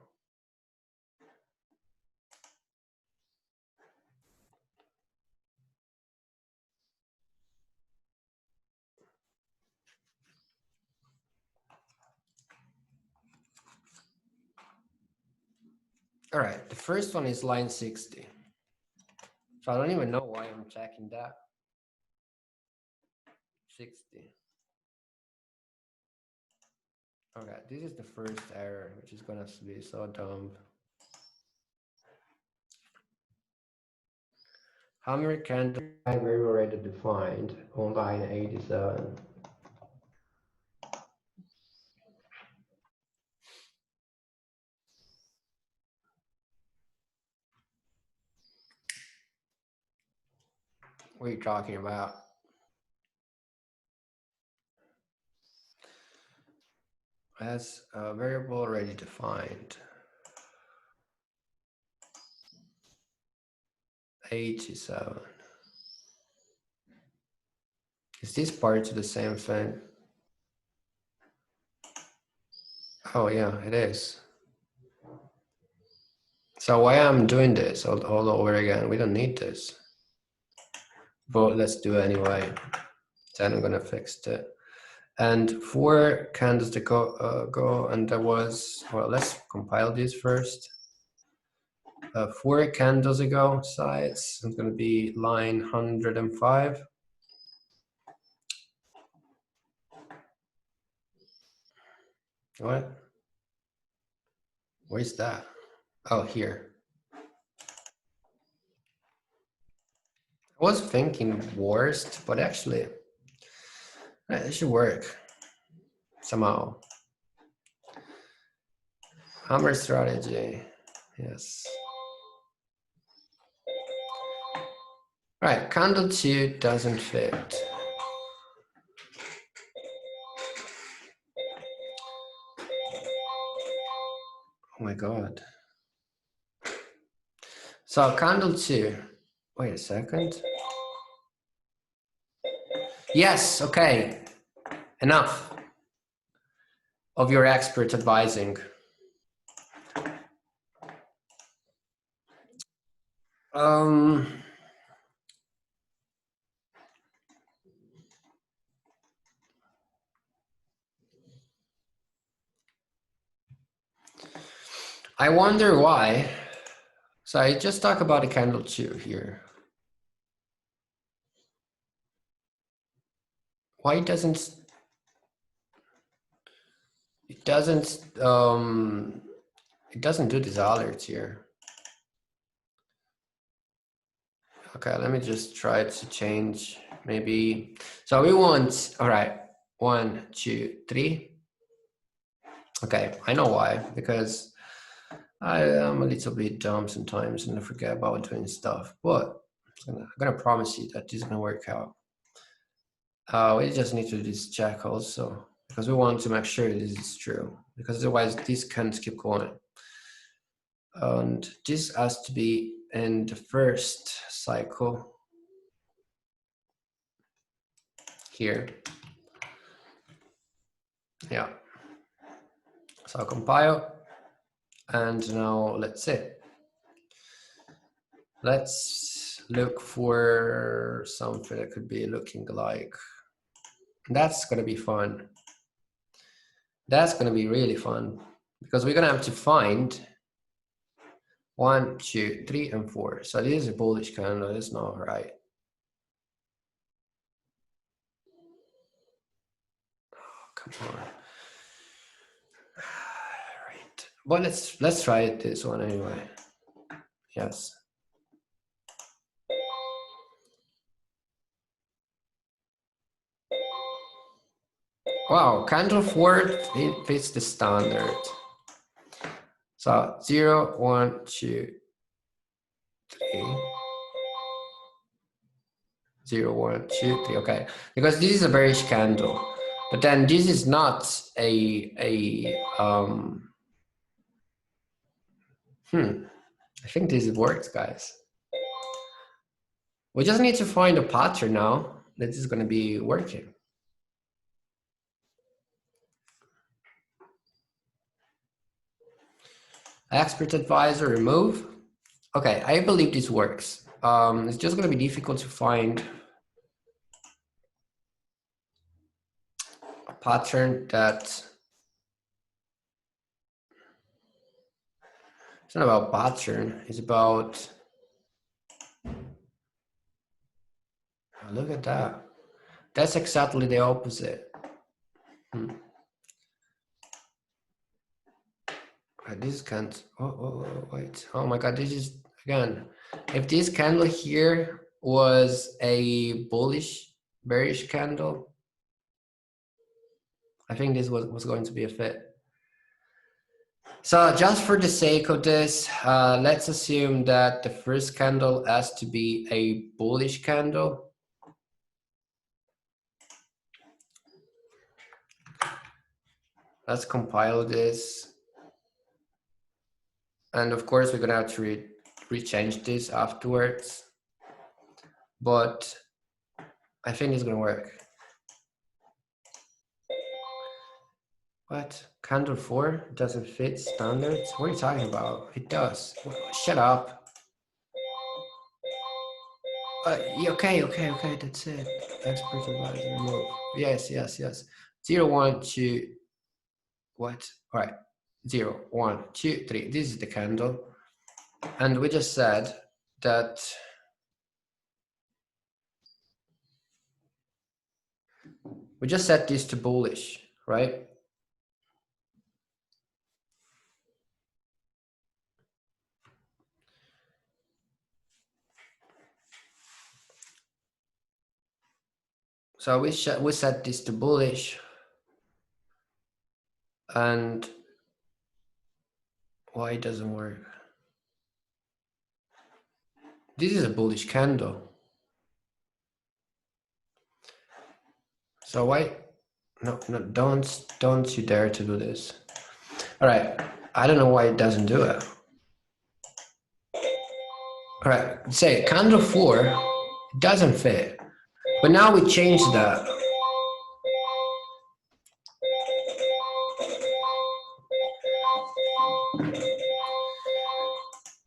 All right, the first one is line 60. So I don't even know why I'm checking that. 60. Okay, this is the first error, which is gonna be so dumb. Hammer candle very already defined on line 87. What are you talking about? As a variable already defined. 87. Is this part to the same thing? Oh yeah, it is. So why I'm doing this all over again? We don't need this. But let's do it anyway. Then I'm gonna fix it. And 4 candles to go, and there was, well, let's compile this first. 4 candles ago sides, it's gonna be line 105. What? Where's that? Oh, here. I was thinking worst, but actually, it should work somehow. Hammer strategy, yes. Right, candle 2 doesn't fit. Oh my God. So candle 2, wait a second. Yes, okay, enough of your expert advising. I wonder why. So I just talk about a candle 2 here. Why doesn't it doesn't do these alerts here? Okay, let me just try to change maybe. So we want, all right, 1, 2, 3. Okay, I know why, because I am a little bit dumb sometimes and I forget about doing stuff, but I'm gonna promise you that this is gonna work out. We just need to do this check also, because we want to make sure this is true, because otherwise this can't keep going. And this has to be in the first cycle here. Yeah. So I'll compile, and now let's see. Let's look for something that could be looking like. That's gonna be fun. That's gonna be really fun, because we're gonna have to find 1, 2, 3, and 4. So this is a bullish candle. It's not right. Oh, come on. Right. But let's try this one anyway. Yes. Wow, candle 4 fits the standard. So 0, 1, 2, 3. 0, 1, 2, 3. Okay, because this is a bearish candle, but then this is not I think this works, guys. We just need to find a pattern now that is going to be working. Expert advisor, remove. Okay, I believe this works. It's just going to be difficult to find a pattern that, it's not about pattern, it's about, oh, look at that. That's exactly the opposite. This can't. Wait. Oh my God, this is again. If this candle here was a bullish, bearish candle, I think this was going to be a fit. So just for the sake of this, let's assume that the first candle has to be a bullish candle. Let's compile this. And of course, we're going to have to rechange this afterwards. But I think it's going to work. What? Candle 4 doesn't fit standards? What are you talking about? It does. Shut up. Okay, that's it. Expert advisor remove. Yes. 0, 1, 2. What? All right. 0, 1, 2, 3. This is the candle. And we just said that we just set this to bullish, right? So we set this to bullish, and why it doesn't work? This is a bullish candle. So why? No, don't you dare to do this. All right, I don't know why it doesn't do it. All right, say candle 4 doesn't fit, but now we change that.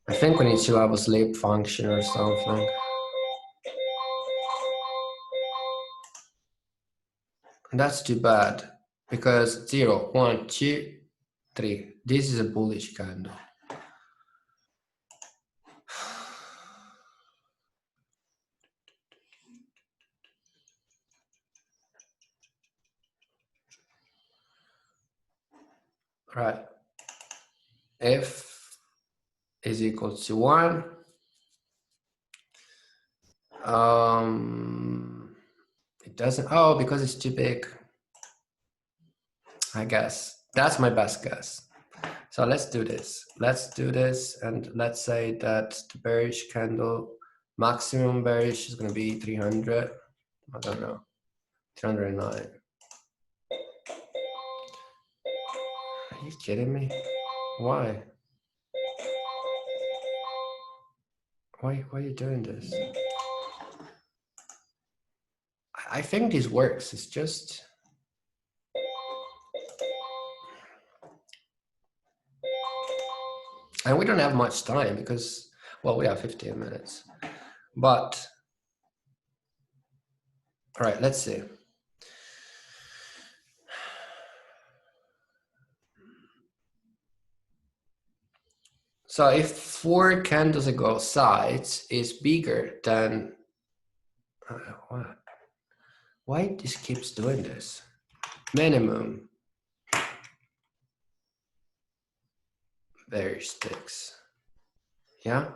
I think we need to have a sleep function or something. And that's too bad, because 0, 1, 2, 3. This is a bullish candle. All right. F is equal to 1. It doesn't, oh, because it's too big. I guess that's my best guess. So let's do this. Let's do this, and let's say that the bearish candle, maximum bearish is going to be 300. I don't know, 309. Are you kidding me? Why? Why are you doing this? I think this works. It's just, and we don't have much time because, well, we have 15 minutes. But, all right, let's see. So if 4 candles ago sides is bigger than, what? Why this keeps doing this? Minimum bearish sticks. Yeah,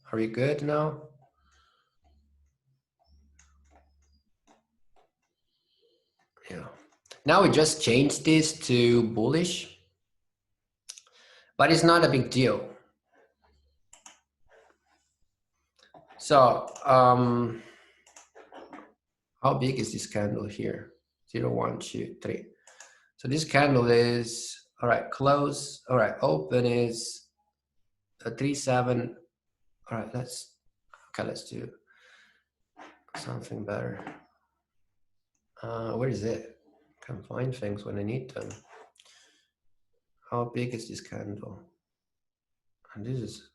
are we good now? Yeah. Now we just changed this to bullish, but it's not a big deal. So, how big is this candle here? 0, 1, 2, 3. So this candle is, all right, close. All right, open is a 3, 7. All right, let's do something better. Where is it? Can't find things when I need them. How big is this candle? And this is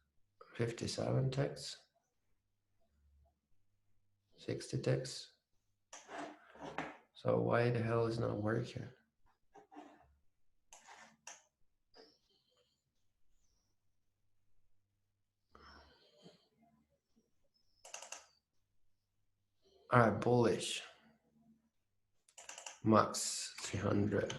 57 ticks, 60 ticks. So why the hell is not working? All right, bullish. Max 300.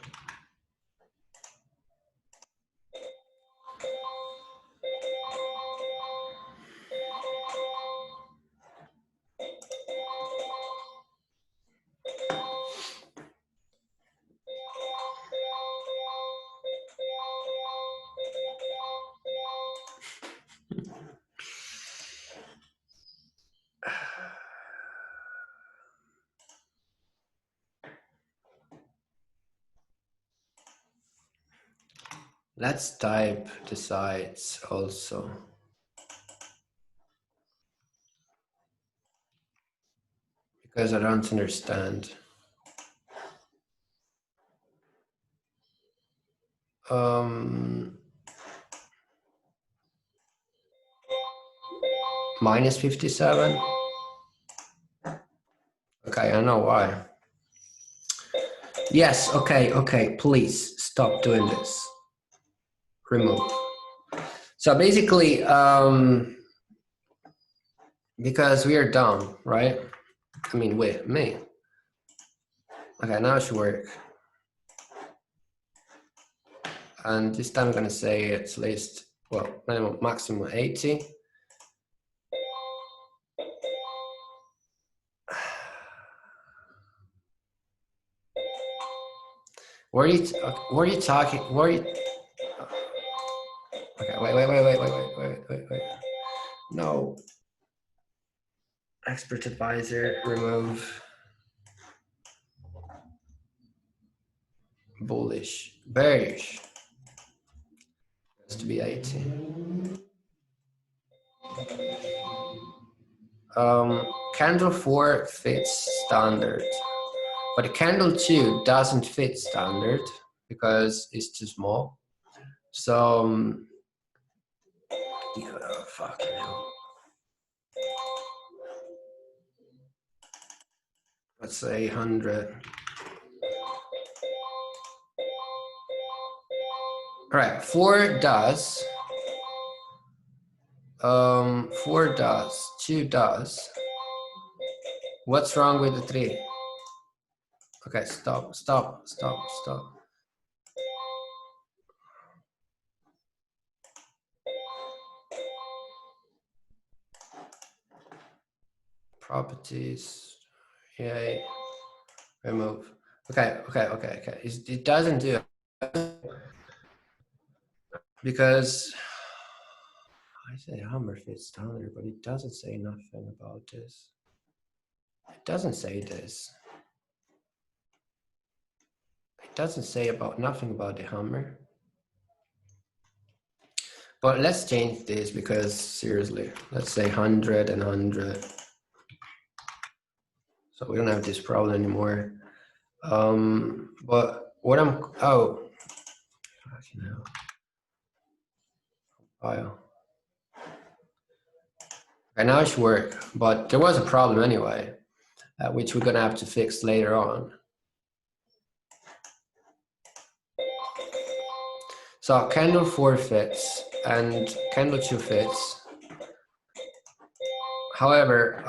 Let's type the sides also, because I don't understand. Minus 57. Okay, I know why. Yes, okay, please stop doing this. Remove. So basically, because we are done, right? I mean, wait, me. Okay, now it should work. And this time I'm gonna say it's least, well, minimum, maximum 80. Where are you talking? Where are you? Okay, wait. No. Expert advisor, remove. Bullish, bearish. Has to be 80. Candle 4 fits standard, but candle 2 doesn't fit standard because it's too small. So, fucking hell. Let's say 100. All right, 4 does. 4 does. 2 does. What's wrong with the 3? Okay, stop. Properties, yay, remove. Okay. It doesn't do it because I say hammer fits standard, but it doesn't say nothing about this. It doesn't say this. It doesn't say about nothing about the hammer. But let's change this because seriously, let's say 100 and 100. So we don't have this problem anymore. But what I'm, oh, fucking hell. File. Okay, now it should work, but there was a problem anyway, which we're gonna have to fix later on. So candle 4 fits and candle 2 fits. However,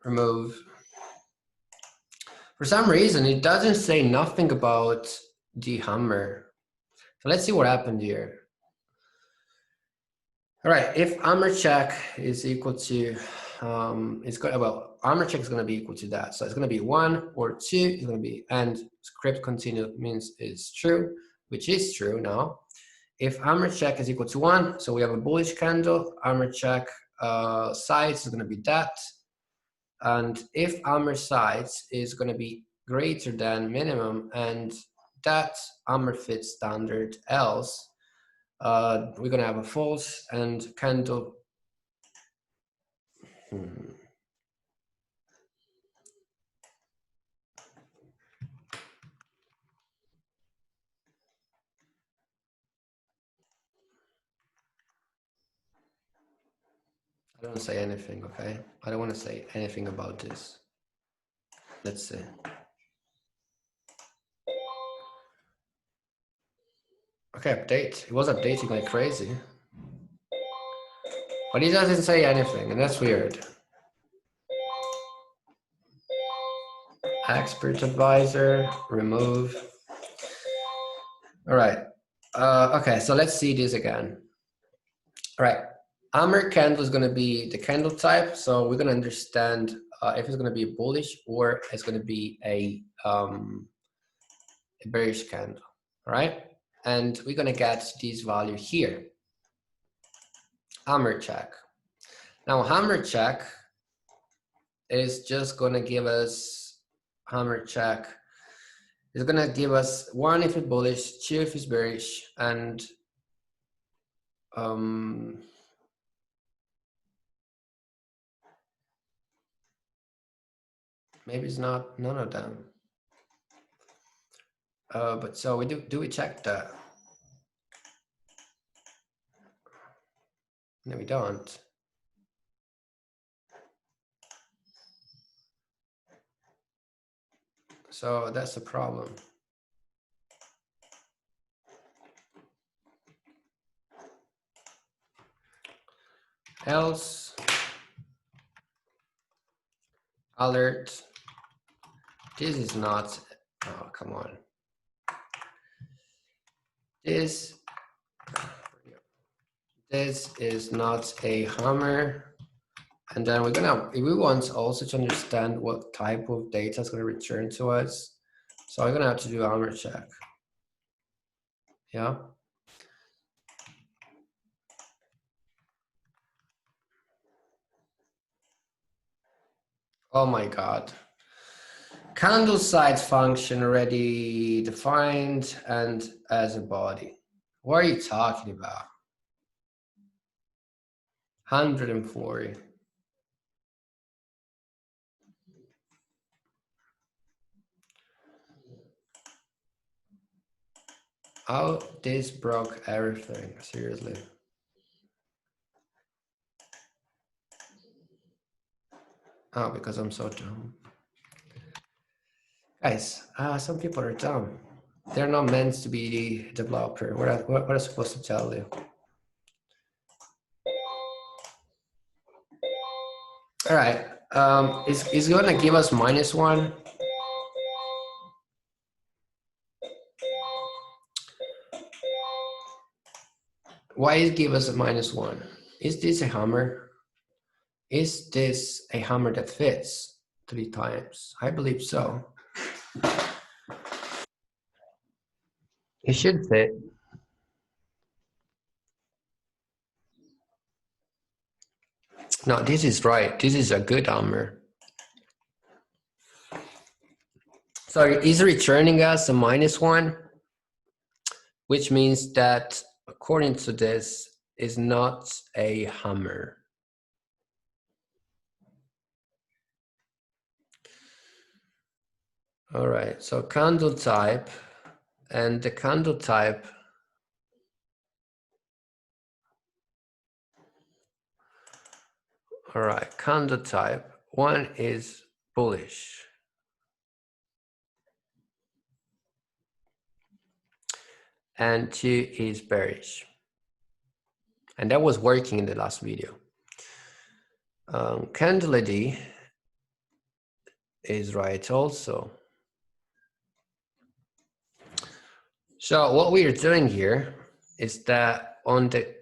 remove. For some reason, it doesn't say nothing about the hammer. So let's see what happened here. All right, if hammer check is equal to, hammer check is going to be equal to that. So it's going to be 1 or 2, it's going to be, and script continue means it's true, which is true now. If hammer check is equal to 1, so we have a bullish candle, hammer check size is going to be that. And if hammer size is going to be greater than minimum and that hammer fits standard, else we're going to have a false and candle. I don't say anything, okay? I don't want to say anything about this. Let's see. Okay, update. It was updating like crazy. But it doesn't say anything, and that's weird. Expert advisor, remove. All right. Okay, so let's see this again. All right. Hammer candle is going to be the candle type, so we're going to understand if it's going to be bullish or it's going to be a bearish candle. All right, and we're going to get this value here. Hammer check. Now hammer check is just going to give us hammer check It's gonna give us 1 if it's bullish, 2 if it's bearish, and maybe it's not none of them. But so we do we check that? No, we don't. So that's a problem. Else, alert. This is not, oh, come on. This is not a hammer. And then we're gonna, we want also to understand what type of data is gonna return to us. So I'm gonna have to do a hammer check. Yeah. Oh my God. Candle size function already defined and as a body. What are you talking about? 140. How this broke everything, seriously. Oh, because I'm so dumb. Guys, some people are dumb. They're not meant to be the developer. What am I supposed to tell you? All right, is going to give us -1. Why it give us a -1? Is this a hammer? Is this a hammer that fits 3 times? I believe so. It should fit. No, this is right. This is a good hammer. So it's returning us a -1, which means that according to this is not a hammer. All right, so candle type, and the candle type all right, candle type, 1 is bullish. And 2 is bearish. And that was working in the last video. Candle ID is right also. So what we are doing here is that on the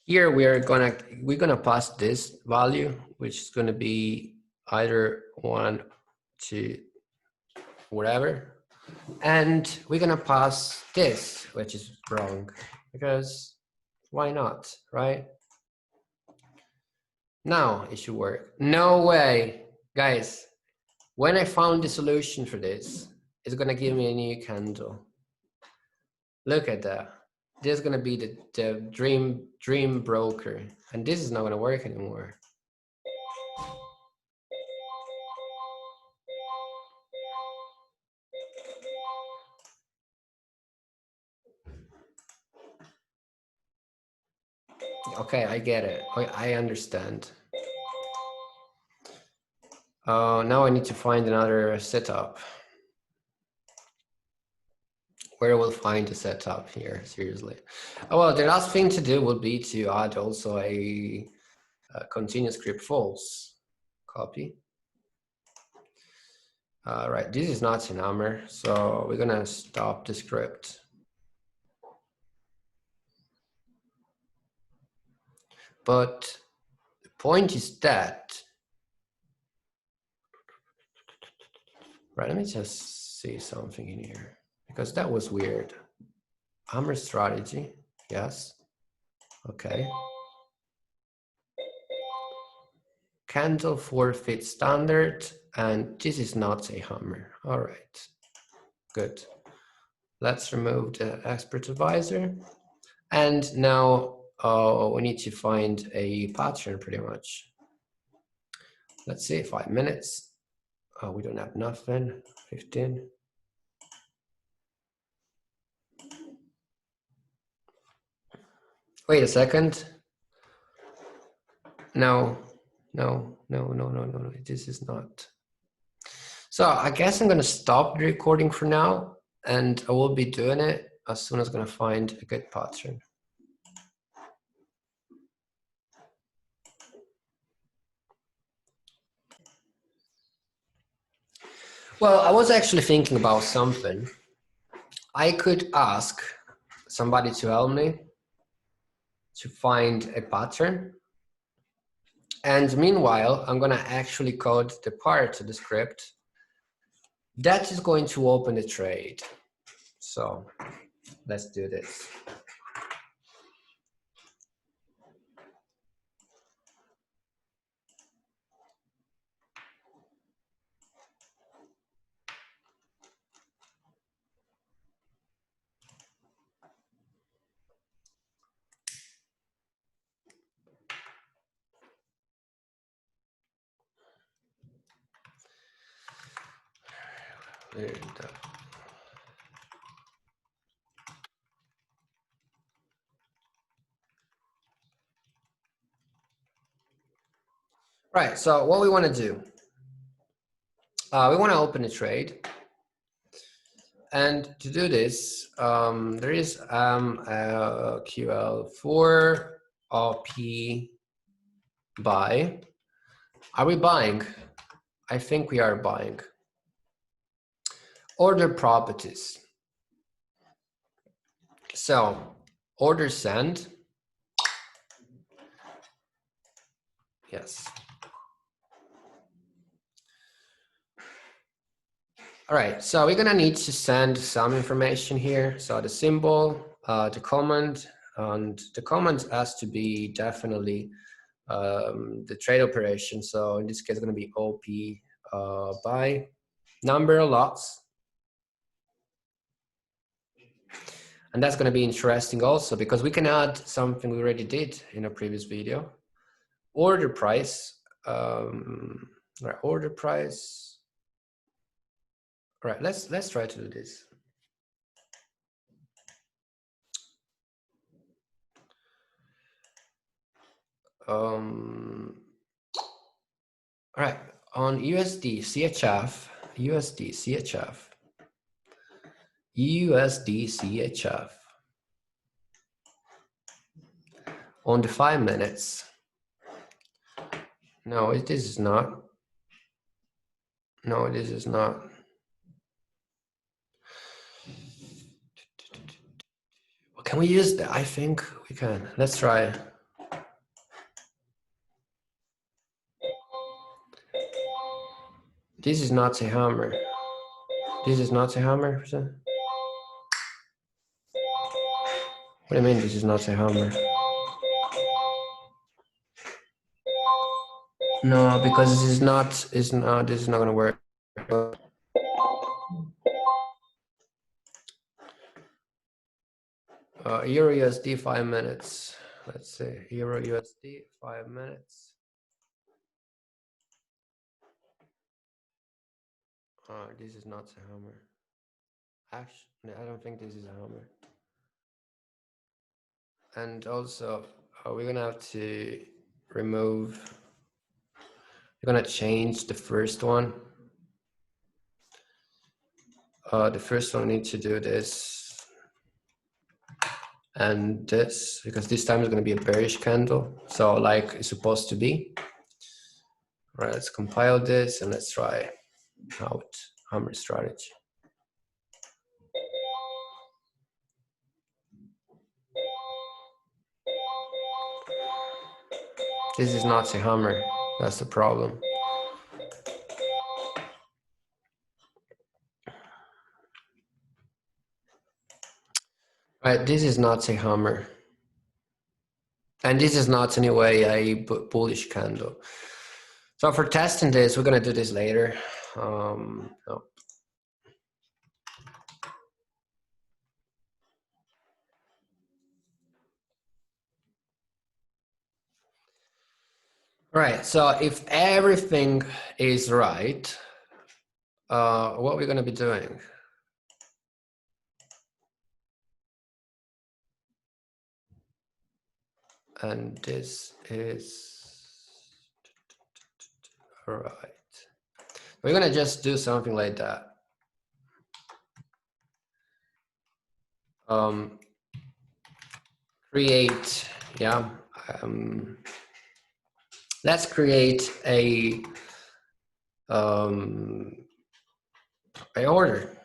here we're gonna pass this value, which is gonna be either 1 to whatever, and we're gonna pass this, which is wrong, because why not, right? Now it should work. No way, guys. When I found the solution for this, it's gonna give me a new candle. Look at that. This is gonna be the dream broker, and this is not gonna work anymore. Okay, I get it. I understand. Now I need to find another setup. Where we'll find the setup here, seriously. Oh, well, the last thing to do would be to add also a continuous script false. Copy. Right, this is not an hammer, so we're gonna stop the script. But the point is that, right, let me just see something in here, because that was weird. Hammer strategy, yes, okay. candle forfeit standard, and this is not a hammer. All right, good. Let's remove the expert advisor. And now we need to find a pattern pretty much. Let's see, 5 minutes. We don't have nothing, 15. Wait a second. No, this is not. So I guess I'm gonna stop the recording for now, and I will be doing it as soon as I'm gonna find a good pattern. Well, I was actually thinking about something. I could ask somebody to help me to find a pattern. And meanwhile, I'm gonna actually code the part of the script that is going to open the trade. So let's do this. Right, so what we want to do, we want to open a trade. And to do this, there is QL4 OP buy. Are we buying? I think we are buying. Order properties. So order send. Yes. All right, so we're gonna need to send some information here. So the symbol, the command, and the command has to be definitely the trade operation. So in this case, it's gonna be OP buy, number of lots. And that's gonna be interesting also because we can add something we already did in a previous video. Order price, order price. All right, let's try to do this. All right, on USD CHF, on the 5 minutes. No, this is not. No, this is not. Can we use that? I think we can. Let's try. This is not a hammer. This is not a hammer. What do you mean this is not a hammer? No, because this is not gonna work. Euro USD 5 minutes. Let's see, Euro USD 5 minutes. This is not a hammer. Actually, I don't think this is a hammer. And also, we're gonna have to remove. We're gonna change the first one. The first one needs to do this and this, because this time is going to be a bearish candle, so like it's supposed to be. All right, let's compile this and let's try out hammer strategy. This is not a hammer, that's the problem. Right, this is not a hammer. And this is not anyway a bullish candle. So for testing this, we're gonna do this later. No. Right, so if everything is right, what we're gonna be doing? And this is, all right. We're gonna just do something like that. Create, yeah. Let's create a order.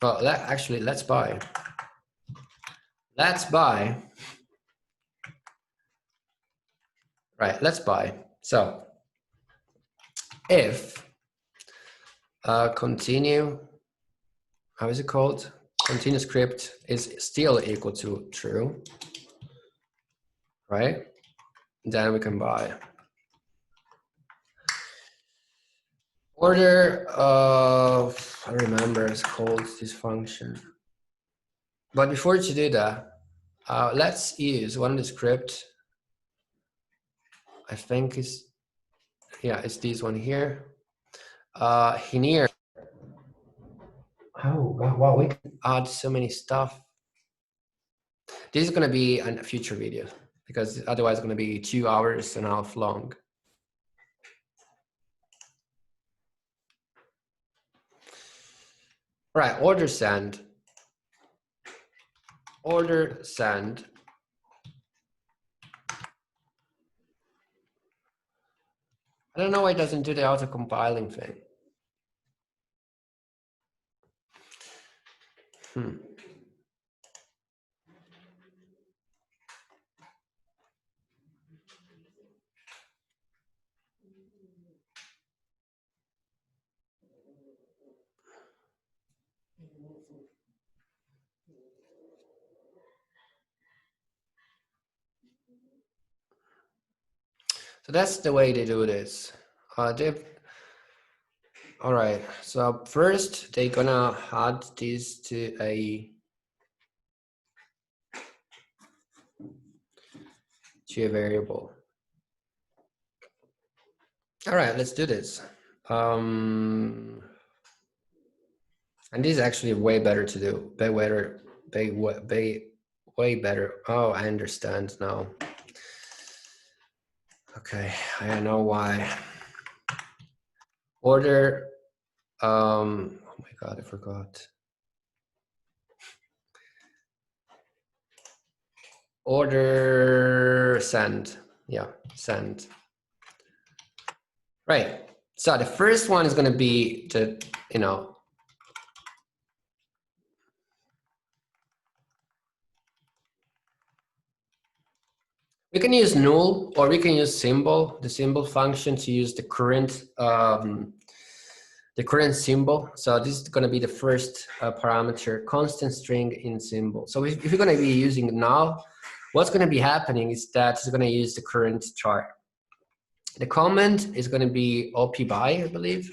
Well, let's buy. Let's buy. Right, let's buy. So if continue, how is it called? Continue script is still equal to true, right? Then we can buy. Order, I remember it's called this function. But before to do that, let's use one of the script. I think is, yeah, it's this one here. Here. Oh, wow, we can add so many stuff. This is going to be a future video because otherwise it's going to be 2 hours and a half long. Right, order send. Order send. I don't know why it doesn't do the auto compiling thing. So that's the way they do this. All right, so first they're gonna add this to a variable. All right, let's do this. And this is actually way better to do. Way better. Oh, I understand now. Okay, I know why. Order, oh my God, I forgot. Order send, yeah, send. Right, so the first one is gonna be the, you know, we can use null or we can use symbol, the symbol function to use the current symbol. So this is going to be the first parameter, constant string in symbol. So if you're going to be using null, what's going to be happening is that it's going to use the current chart. The comment is going to be op buy, I believe.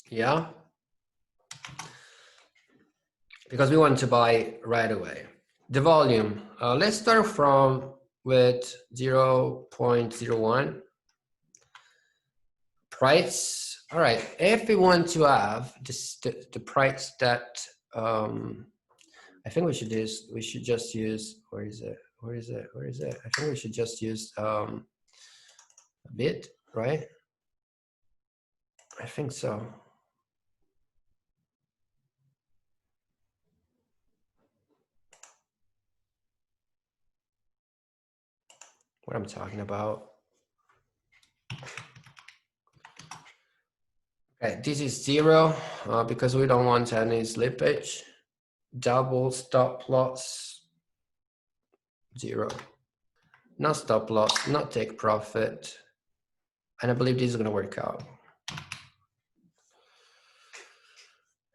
Yeah. Because we want to buy right away. The volume, let's start with 0.01. Price, all right, if we want to have this, the price that I think we should just use, where is it, I think we should just use a bit, right? I think so. What I'm talking about. Okay, this is 0 because we don't want any slippage. Double stop loss, 0. Not stop loss, not take profit. And I believe this is going to work out.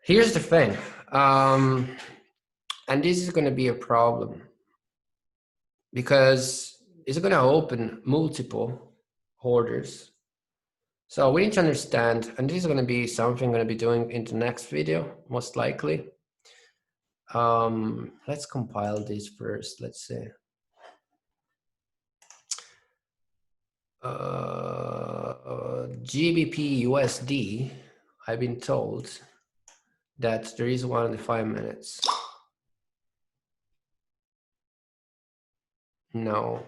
Here's the thing, and this is going to be a problem because is going to open multiple orders. So we need to understand, and this is going to be something I'm going to be doing in the next video, most likely. Let's compile this first. Let's see. GBP USD, I've been told that there is one in 5 minutes. No,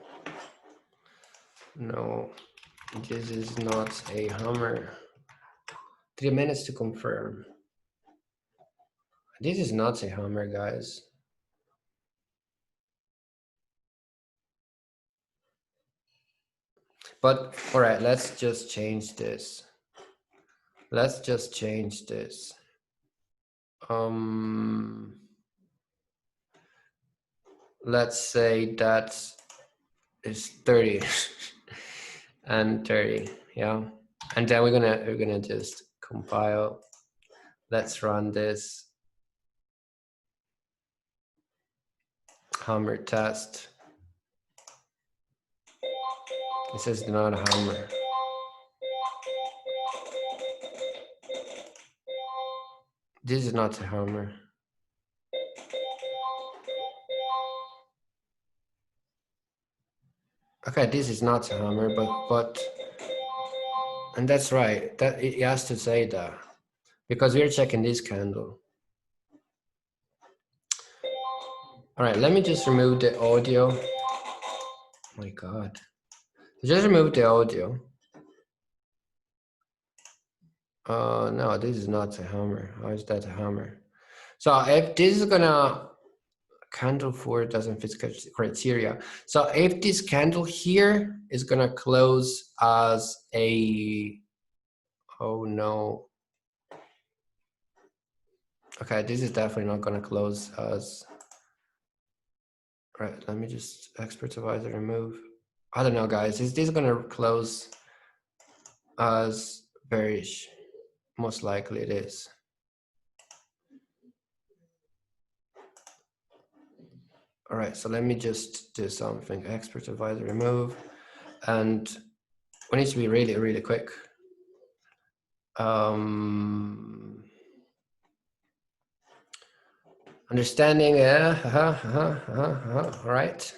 this is not a hammer. 3 minutes to confirm. This is not a hammer, guys. But all right, let's just change this. Let's just change this. Let's say that is 30 and 30, yeah. And then we're gonna just compile. Let's run this hammer test. This is not a hammer. This is not a hammer. Okay, this is not a hammer, but and that's right. That it has to say that because we're checking this candle. All right, let me just remove the audio. Oh my God, just remove the audio. No, this is not a hammer. How is that a hammer? So if this is gonna candle 4 doesn't fit criteria. So if this candle here is gonna close as a, oh no. Okay, this is definitely not gonna close as, right, let me just expert advisor remove. I don't know, guys, is this gonna close as bearish? Most likely it is. All right, so let me just do something. Expert advisor remove, and we need to be really, really quick. Understanding, all right.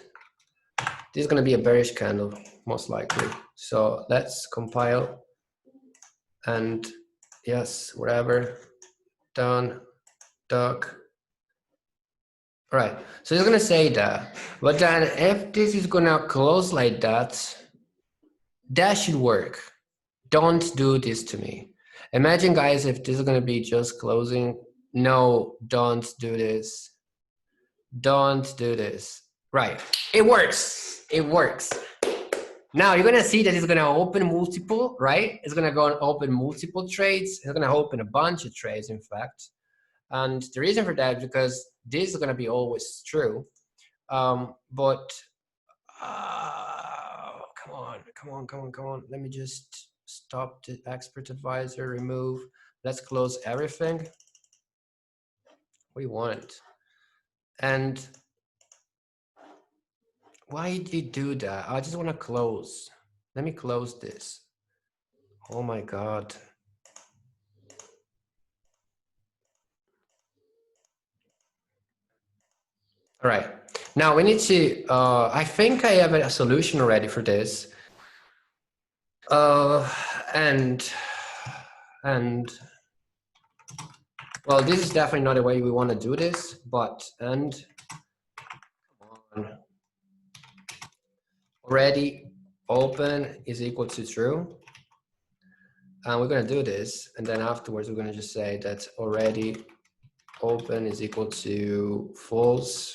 This is going to be a bearish candle, most likely. So let's compile, and yes, whatever, done, duck. All right, so it's going to say that, but then if this is going to close like that, that should work. Don't do this to me. Imagine, guys, if this is going to be just closing. No, don't do this. Don't do this. Right, it works. It works. Now you're gonna see that it's gonna open multiple, right? It's gonna go and open multiple trades. It's gonna open a bunch of trades, in fact. And the reason for that is because this is gonna be always true. But come on. Let me just stop the expert advisor, remove. Let's close everything. We want. And why did you do that? I just want to close. Let me close this. Oh my God. All right. Now we need to, I think I have a solution already for this. And well, this is definitely not the way we want to do this, but, and come on. Already open is equal to true. And we're going to do this. And then afterwards, we're going to just say that already open is equal to false.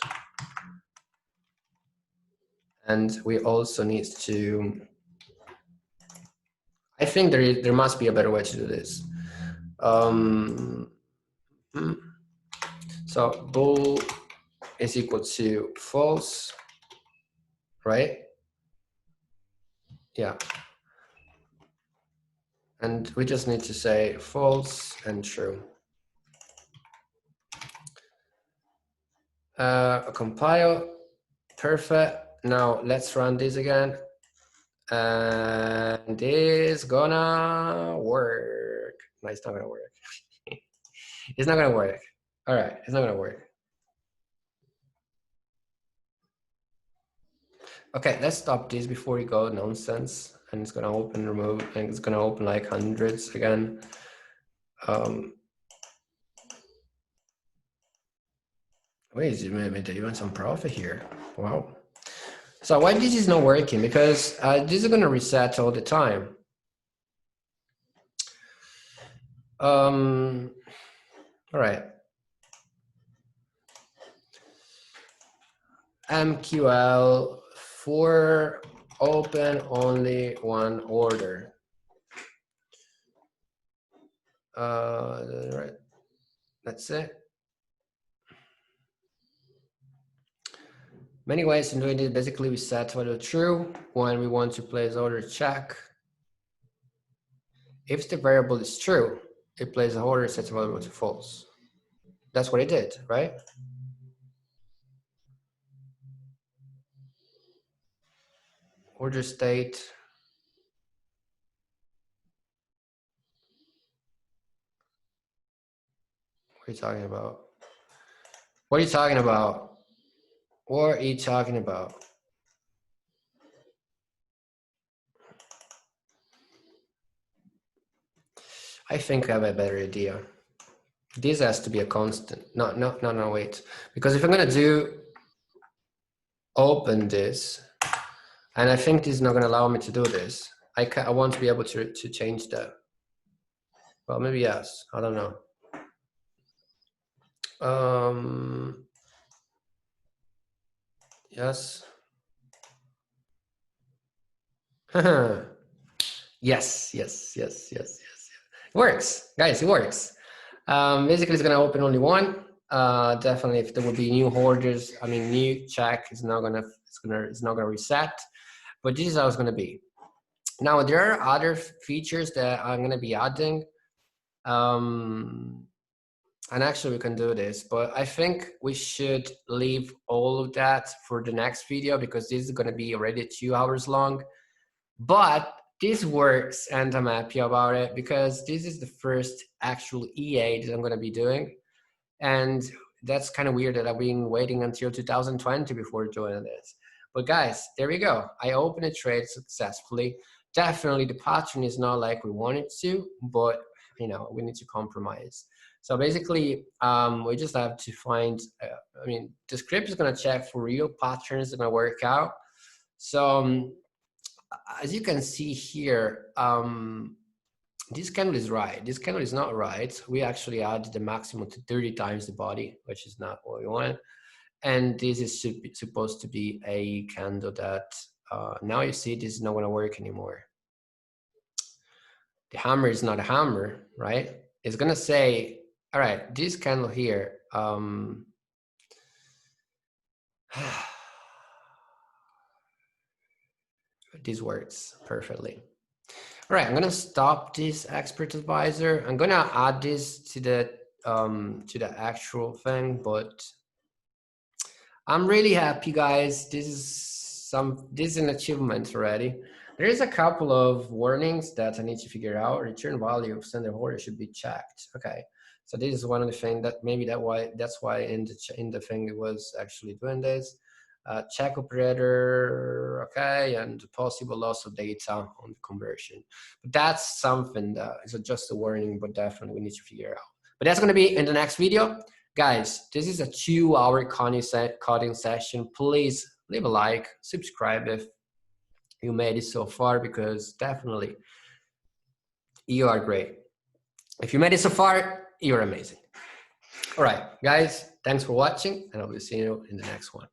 And we also need to, I think there must be a better way to do this. So bool is equal to false, right? Yeah. And we just need to say false and true. Compile, perfect. now let's run this again. And this gonna work. No, it's not gonna work. It's not gonna work. All right, it's not gonna work. Okay, let's stop this before we go nonsense. And it's gonna open, remove, and it's gonna open like hundreds again. Wait, is it even some profit here? Wow. So why this is not working? Because this is gonna reset all the time. All right. MQL for open only one order. Right. That's it. Many ways in doing this. Basically, we set value true when we want to place order check. If the variable is true, it places an order, sets value to false. That's what it did, right? Order state. What are you talking about? What are you talking about? What are you talking about? I think I have a better idea. This has to be a constant. No, wait. Because if I'm gonna do open this, and I think this is not gonna allow me to do this. I want to be able to change that. Well, maybe yes, I don't know. Yes. Yes. It works, guys, it works. Basically it's gonna open only one. Definitely if there will be new orders, I mean new check, it's not gonna reset, but this is how it's gonna be. Now there are other features that I'm gonna be adding. And actually we can do this, but I think we should leave all of that for the next video because this is gonna be already 2 hours long. But this works and I'm happy about it because this is the first actual EA that I'm gonna be doing. And that's kind of weird that I've been waiting until 2020 before doing this. But guys, there we go. I opened a trade successfully. Definitely the pattern is not like we want it to, but you know, we need to compromise. So basically, we just have to find, I mean, the script is gonna check for real patterns that gonna work out. So as you can see here, this candle is right. This candle is not right. We actually add the maximum to 30 times the body, which is not what we want. And this is supposed to be a candle that now you see this is not going to work anymore. The hammer is not a hammer, right? It's going to say, all right, this candle here, this works perfectly. All right, I'm gonna stop this expert advisor. I'm gonna add this to the actual thing, but I'm really happy, guys. This is an achievement already. There is a couple of warnings that I need to figure out. Return value of standard order should be checked. Okay, so this is one of the things that maybe that's why in the thing it was actually doing this. Check operator, okay, and possible loss of data on the conversion. But that's something that is just a warning, but definitely we need to figure out. But that's going to be in the next video. Guys, this is a 2-hour coding session. Please leave a like, subscribe if you made it so far, because definitely you are great. If you made it so far, you're amazing. All right, guys, thanks for watching, and I will see you in the next one.